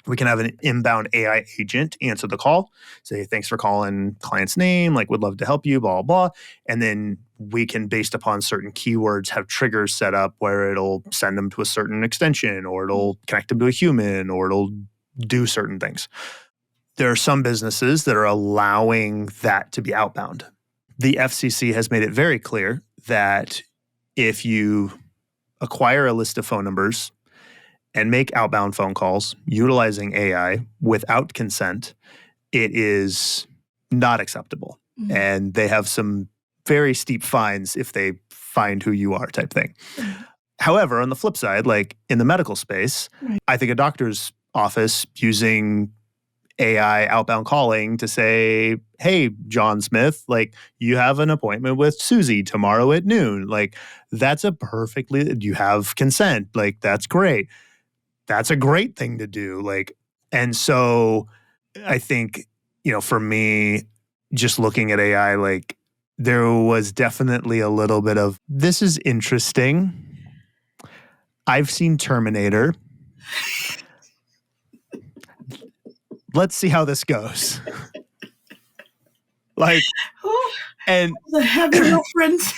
we can have an inbound AI agent answer the call, say, thanks for calling, client's name, like would love to help you, blah, blah, blah. And then we can, based upon certain keywords, have triggers set up where it'll send them to a certain extension, or it'll connect them to a human, or it'll do certain things. There are some businesses that are allowing that to be outbound. The FCC has made it very clear that if you acquire a list of phone numbers and make outbound phone calls utilizing AI without consent, it is not acceptable. Mm-hmm. And they have some very steep fines if they find who you are, type thing. Mm-hmm. However, on the flip side, like in the medical space, I think a doctor's office using AI outbound calling to say, hey, John Smith, like you have an appointment with Susie tomorrow at noon. Like that's you have consent. Like that's great. That's a great thing to do. Like, and so I think, for me, just looking at AI, like there was definitely a little bit of, this is interesting. I've seen Terminator. Let's see how this goes. Like, and the heavy reference.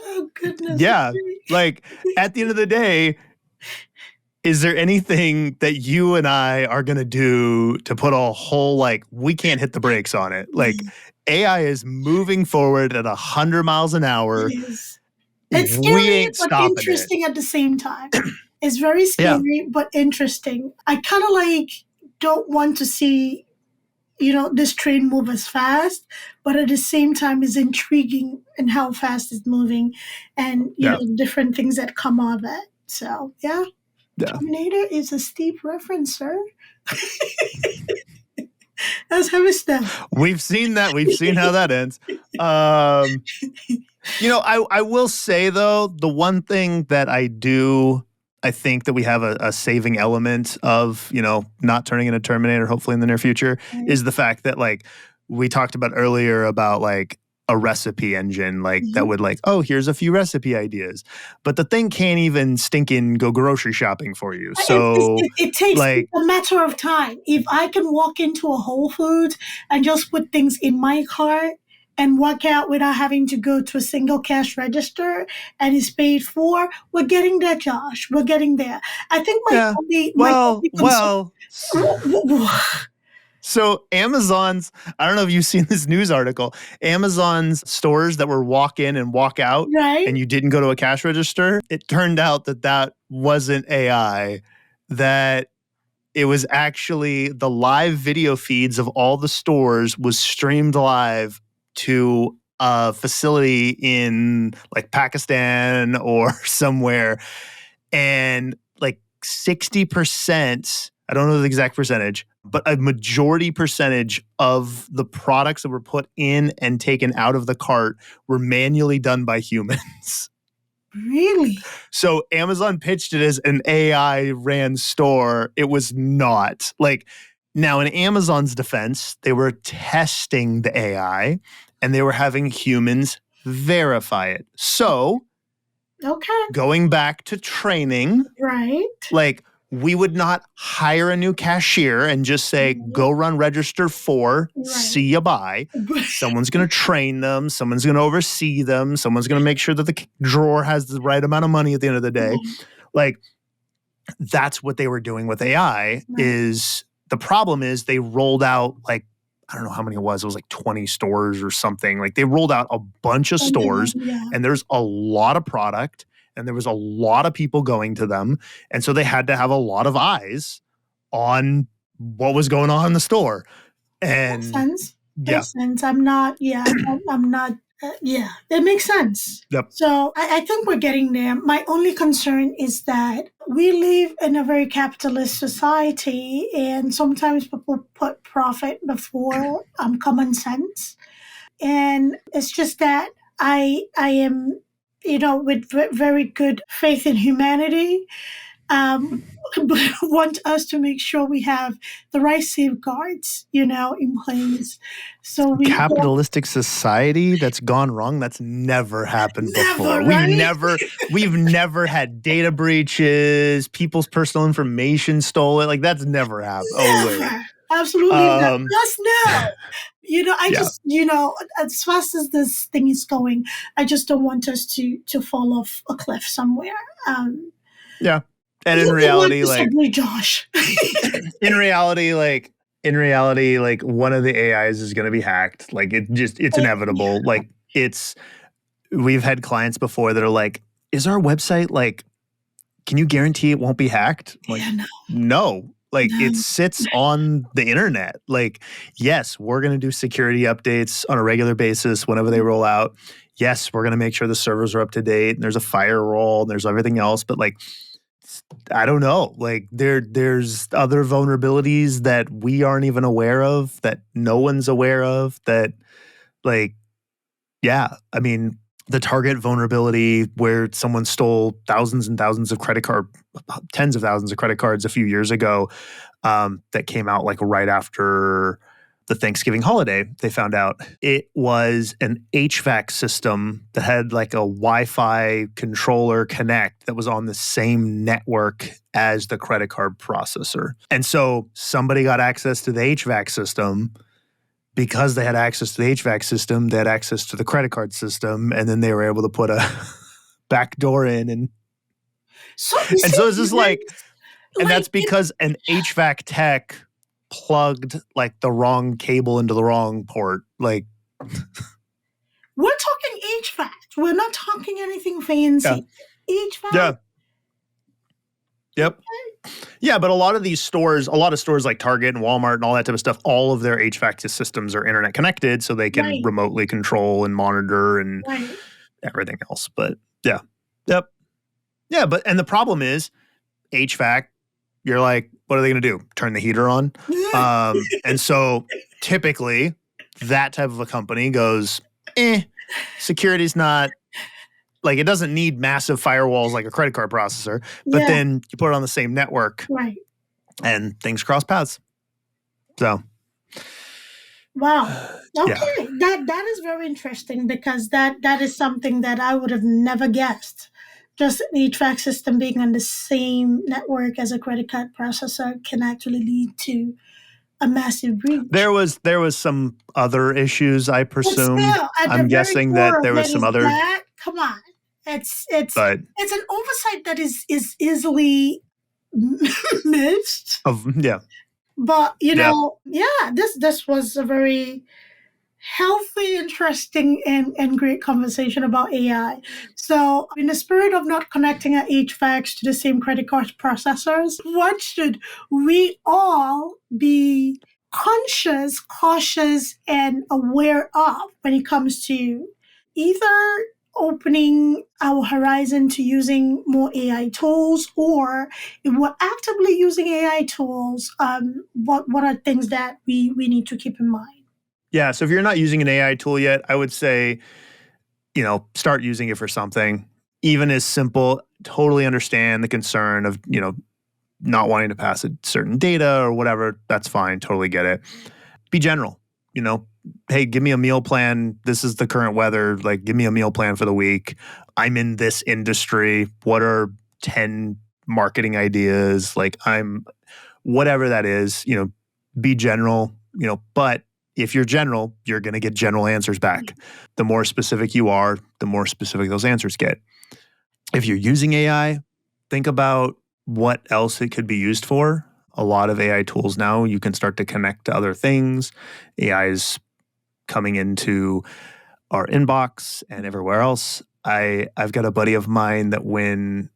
Oh goodness. Yeah, like at the end of the day, is there anything that you and I are going to do to put a whole, like, we can't hit the brakes on it? Like AI is moving forward at 100 miles an hour. It is. It's scary but interesting at the same time. It's very scary but interesting. I kind of like don't want to see, this train move as fast, but at the same time is intriguing in how fast it's moving, and different things that come out of it. So Terminator is a steep reference, sir. That's heavy stuff. We've seen that. We've seen how that ends. I will say, though, the one thing that I think that we have a saving element of, not turning into Terminator, hopefully in the near future, is the fact that, like, we talked about earlier about, like, a recipe engine, like, that would, like, oh, here's a few recipe ideas. But the thing can't even stinking go grocery shopping for you. So it takes like, a matter of time. If I can walk into a Whole Foods and just put things in my cart and walk out without having to go to a single cash register and it's paid for, we're getting there, Josh. We're getting there. I think So Amazon's, I don't know if you've seen this news article, Amazon's stores that were walk in and walk out, right? And you didn't go to a cash register, it turned out that wasn't AI, that it was actually the live video feeds of all the stores was streamed live to a facility in like Pakistan or somewhere. And like 60%, I don't know the exact percentage, but a majority percentage of the products that were put in and taken out of the cart were manually done by humans. Really? So Amazon pitched it as an AI ran store. It was not. Like, now in Amazon's defense, they were testing the AI and they were having humans verify it. So, going back to training, right? Like, we would not hire a new cashier and just say, go run register 4, see ya, bye. Someone's going to train them. Someone's going to oversee them. Someone's going to make sure that the drawer has the right amount of money at the end of the day. Like, that's what they were doing with AI. Is the problem is they rolled out, like, I don't know how many it was like 20 stores or something. Like, they rolled out a bunch of stores and there's a lot of product. And there was a lot of people going to them. And so they had to have a lot of eyes on what was going on in the store. And makes sense. Makes sense. I'm not, that makes sense. Yep. So I think we're getting there. My only concern is that we live in a very capitalist society and sometimes people put profit before common sense. And it's just that I am, with very good faith in humanity, want us to make sure we have the right safeguards, in place. So capitalistic society that's gone wrong. That's never happened before. Right? We've never had data breaches, people's personal information stolen. Like, that's never happened. Absolutely not. Just now. Just, as fast as this thing is going, I just don't want us to fall off a cliff somewhere. And in reality, like, Josh. in reality, like one of the AIs is going to be hacked. Like, it's inevitable. Like, we've had clients before that are like, is our website, like, can you guarantee it won't be hacked? Like, no. Like, it sits on the internet. Like, yes, we're going to do security updates on a regular basis whenever they roll out. Yes, we're going to make sure the servers are up to date and there's a firewall and there's everything else. But, like, I don't know. Like, there's other vulnerabilities that we aren't even aware of, that no one's aware of, that, like, I mean, the Target vulnerability where someone stole thousands and thousands of tens of thousands of credit cards a few years ago, that came out like right after the Thanksgiving holiday. They found out it was an HVAC system that had like a Wi-Fi controller connect that was on the same network as the credit card processor. And so somebody got access to the HVAC system. Because they had access to the HVAC system, they had access to the credit card system, and then they were able to put a back door in. And so it's just like, and that's because an HVAC tech plugged like the wrong cable into the wrong port. Like, we're talking HVAC. We're not talking anything fancy. HVAC. Yeah. Yep. Yeah, but a lot of stores like Target and Walmart and all that type of stuff, all of their HVAC systems are internet connected, so they can remotely control and monitor and everything else. But and the problem is HVAC you're like, what are they going to do? Turn the heater on? And so typically that type of a company goes, security's not, like, it doesn't need massive firewalls like a credit card processor, but then you put it on the same network and things cross paths. So. Wow. Okay. That is very interesting, because that is something that I would have never guessed. Just the HVAC system being on the same network as a credit card processor can actually lead to a massive breach. There was some other issues, I presume. I'm guessing that there was some other. Come on, it's an oversight that is easily missed. But this was a very healthy, interesting, and great conversation about AI. So, in the spirit of not connecting our HVACs to the same credit card processors, what should we all be conscious, cautious, and aware of when it comes to either opening our horizon to using more AI tools, or if we're actively using AI tools, what are things that we need to keep in mind? Yeah, so if you're not using an AI tool yet, I would say, start using it for something, even as simple. Totally understand the concern of, not wanting to pass a certain data or whatever. That's fine. Totally get it. Be general, hey, give me a meal plan. This is the current weather. Like, give me a meal plan for the week. I'm in this industry. What are 10 marketing ideas? Like, whatever that is, be general, but if you're general, you're going to get general answers back. The more specific you are, the more specific those answers get. If you're using AI, think about what else it could be used for. A lot of AI tools now, you can start to connect to other things. AI is coming into our inbox and everywhere else. I've got a buddy of mine that when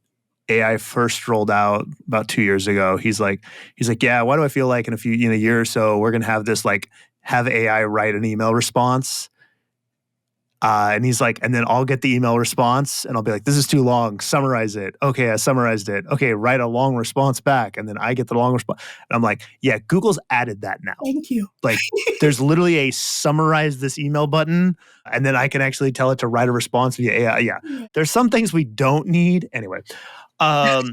AI first rolled out about 2 years ago, he's like, yeah, why do I feel like in a year or so, we're going to have this, like, have AI write an email response. And he's like, and then I'll get the email response and I'll be like, this is too long. Summarize it. Okay, I summarized it. Okay, write a long response back. And then I get the long response. And I'm like, yeah, Google's added that now. Thank you. Like, there's literally a summarize this email button. And then I can actually tell it to write a response via AI. Yeah. There's some things we don't need. Anyway. I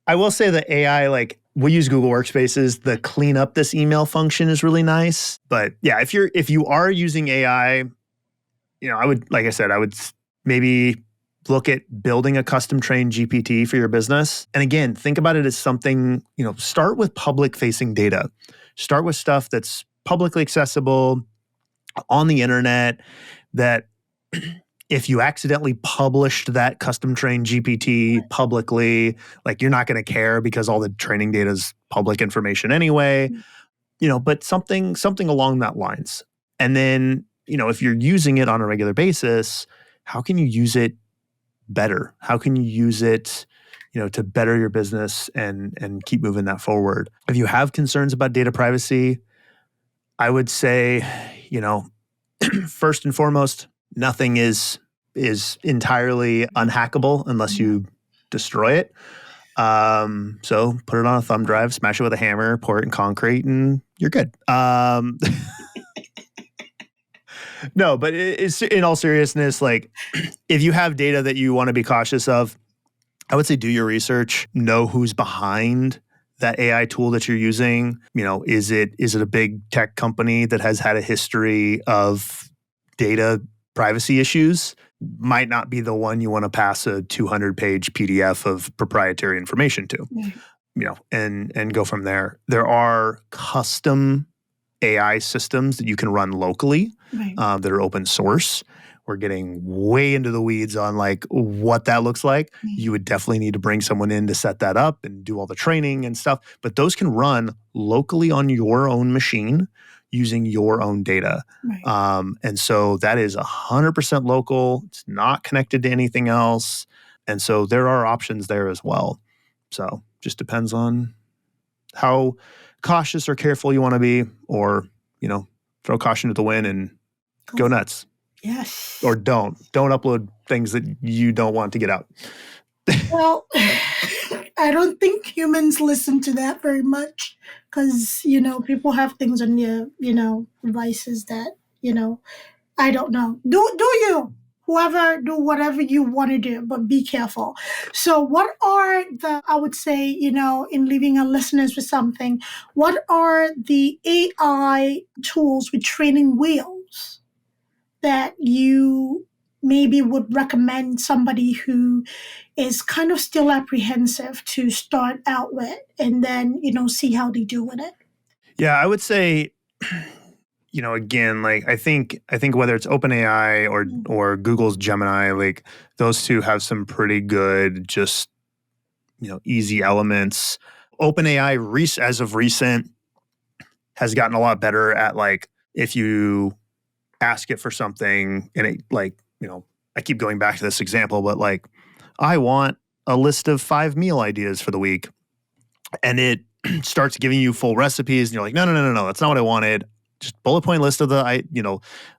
will say that AI, like, we use Google Workspaces. The clean up this email function is really nice. But yeah, if you are using AI, I would maybe look at building a custom trained GPT for your business. And again, think about it as something, start with public facing data. Start with stuff that's publicly accessible on the internet, that if you accidentally published that custom trained GPT publicly, like, you're not going to care because all the training data is public information anyway, but something along that lines. And then, if you're using it on a regular basis, how can you use it better? How can you use it, to better your business and keep moving that forward? If you have concerns about data privacy, I would say, first and foremost, nothing is entirely unhackable unless you destroy it. So put it on a thumb drive, smash it with a hammer, pour it in concrete, and you're good. No, but it's, in all seriousness, like, if you have data that you want to be cautious of, I would say do your research, know who's behind that AI tool that you're using. Is it a big tech company that has had a history of data privacy issues? Might not be the one you want to pass a 200-page PDF of proprietary information to, and go from there. There are custom AI systems that you can run locally that are open source. We're getting way into the weeds on, like, what that looks like. You would definitely need to bring someone in to set that up and do all the training and stuff. But those can run locally on your own machine using your own data. And so that is 100% local. It's not connected to anything else. And so there are options there as well. So just depends on how cautious or careful you want to be, or, throw caution to the wind and go nuts. Yes. Or don't upload things that you don't want to get out. Well, I don't think humans listen to that very much because, people have things on their, devices that, I don't know. Do you? Whoever, do whatever you want to do, but be careful. So, what are I would say, in leaving our listeners with something, what are the AI tools with training wheels that you maybe would recommend somebody who is kind of still apprehensive to start out with and then, see how they do with it? Yeah, I would say, again, like I think whether it's OpenAI or Google's Gemini, like those two have some pretty good, just easy elements. OpenAI, as of recent, has gotten a lot better at, like, if you ask it for something and it, like, I keep going back to this example, but like, I want a list of 5 meal ideas for the week, and it starts giving you full recipes, and you're like, no, that's not what I wanted. Just bullet point list of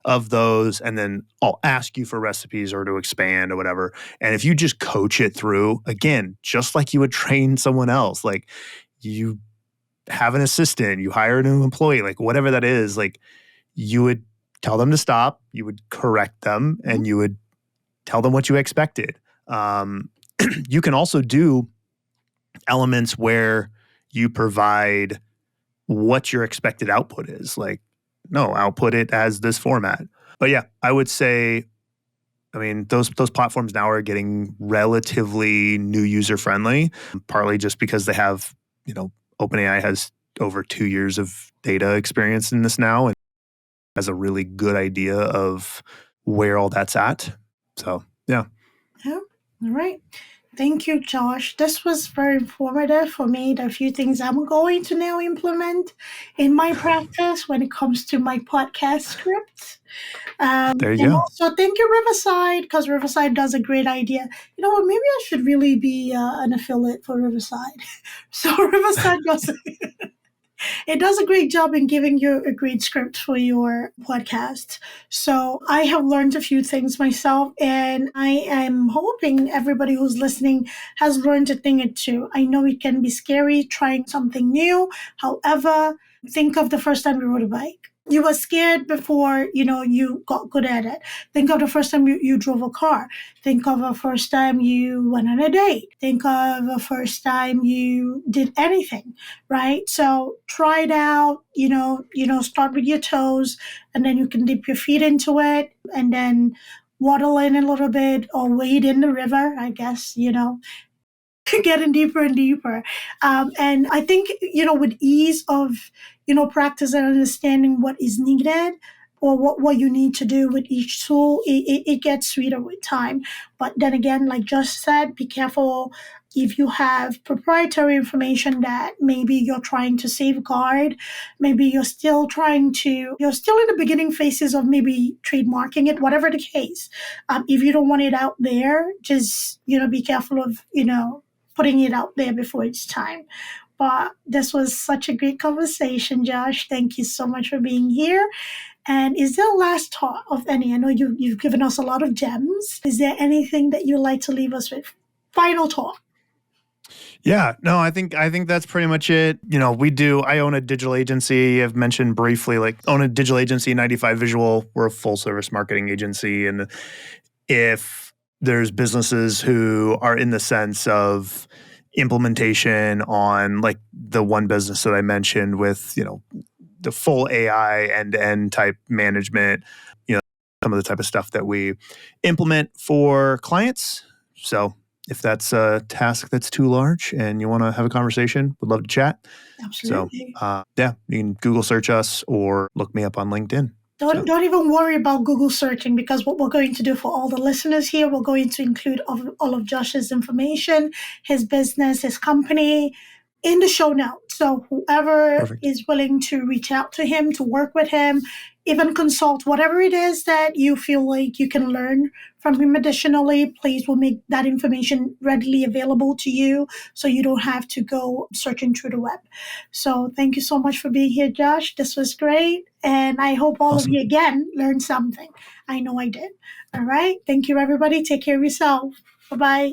of those, and then I'll ask you for recipes or to expand or whatever. And if you just coach it through, again, just like you would train someone else, like you have an assistant, you hire a new employee, like whatever that is, like you would tell them to stop, you would correct them, and you would tell them what you expected. You can also do elements where you provide what your expected output is. Like, no, output it as this format. But yeah, I would say, I mean, those platforms now are getting relatively new user friendly, partly just because they have, OpenAI has over 2 years of data experience in this now and has a really good idea of where all that's at. So, yeah. Yeah. All right. Thank you, Josh. This was very informative for me. There are a few things I'm going to now implement in my practice when it comes to my podcast scripts. There you And go. also, thank you, Riverside, because Riverside does a great idea. You know what? Maybe I should really be an affiliate for Riverside. So Riverside does it does a great job in giving you a great script for your podcast. So I have learned a few things myself, and I am hoping everybody who's listening has learned a thing or two. I know it can be scary trying something new. However, think of the first time you rode a bike. You were scared before, you got good at it. Think of the first time you drove a car. Think of the first time you went on a date. Think of the first time you did anything, right? So try it out, start with your toes, and then you can dip your feet into it and then waddle in a little bit or wade in the river, I guess, getting deeper and deeper. And I think, with ease of, practice and understanding what is needed or what you need to do with each tool, it gets sweeter with time. But then again, like Josh said, be careful if you have proprietary information that maybe you're trying to safeguard, maybe you're still in the beginning phases of maybe trademarking it, whatever the case. If you don't want it out there, just, be careful of, putting it out there before it's time. But this was such a great conversation, Josh. Thank you so much for being here. And is there a last thought of any? I know you've given us a lot of gems. Is there anything that you'd like to leave us with? Final thought. Yeah, no, I think that's pretty much it. I own a digital agency. I've mentioned briefly, like, own a digital agency, 95 Visual. We're a full service marketing agency. And if there's businesses who are in the sense of implementation on, like, the one business that I mentioned with, the full AI end-to-end type management, some of the type of stuff that we implement for clients. So if that's a task that's too large and you want to have a conversation, would love to chat. Absolutely. So, you can Google search us or look me up on LinkedIn. Don't even worry about Google searching, because what we're going to do for all the listeners here, we're going to include all of Josh's information, his business, his company in the show notes. So whoever is willing to reach out to him, to work with him, even consult, whatever it is that you feel like you can learn from him additionally, please, we'll make that information readily available to you so you don't have to go searching through the web. So thank you so much for being here, Josh. This was great. And I hope all of you, again, learned something. I know I did. All right. Thank you, everybody. Take care of yourself. Bye-bye.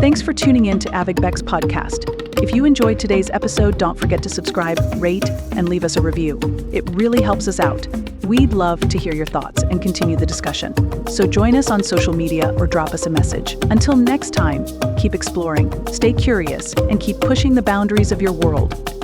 Thanks for tuning in to Abeg Vex Podcast. If you enjoyed today's episode, don't forget to subscribe, rate, and leave us a review. It really helps us out. We'd love to hear your thoughts and continue the discussion. So join us on social media or drop us a message. Until next time, keep exploring, stay curious, and keep pushing the boundaries of your world.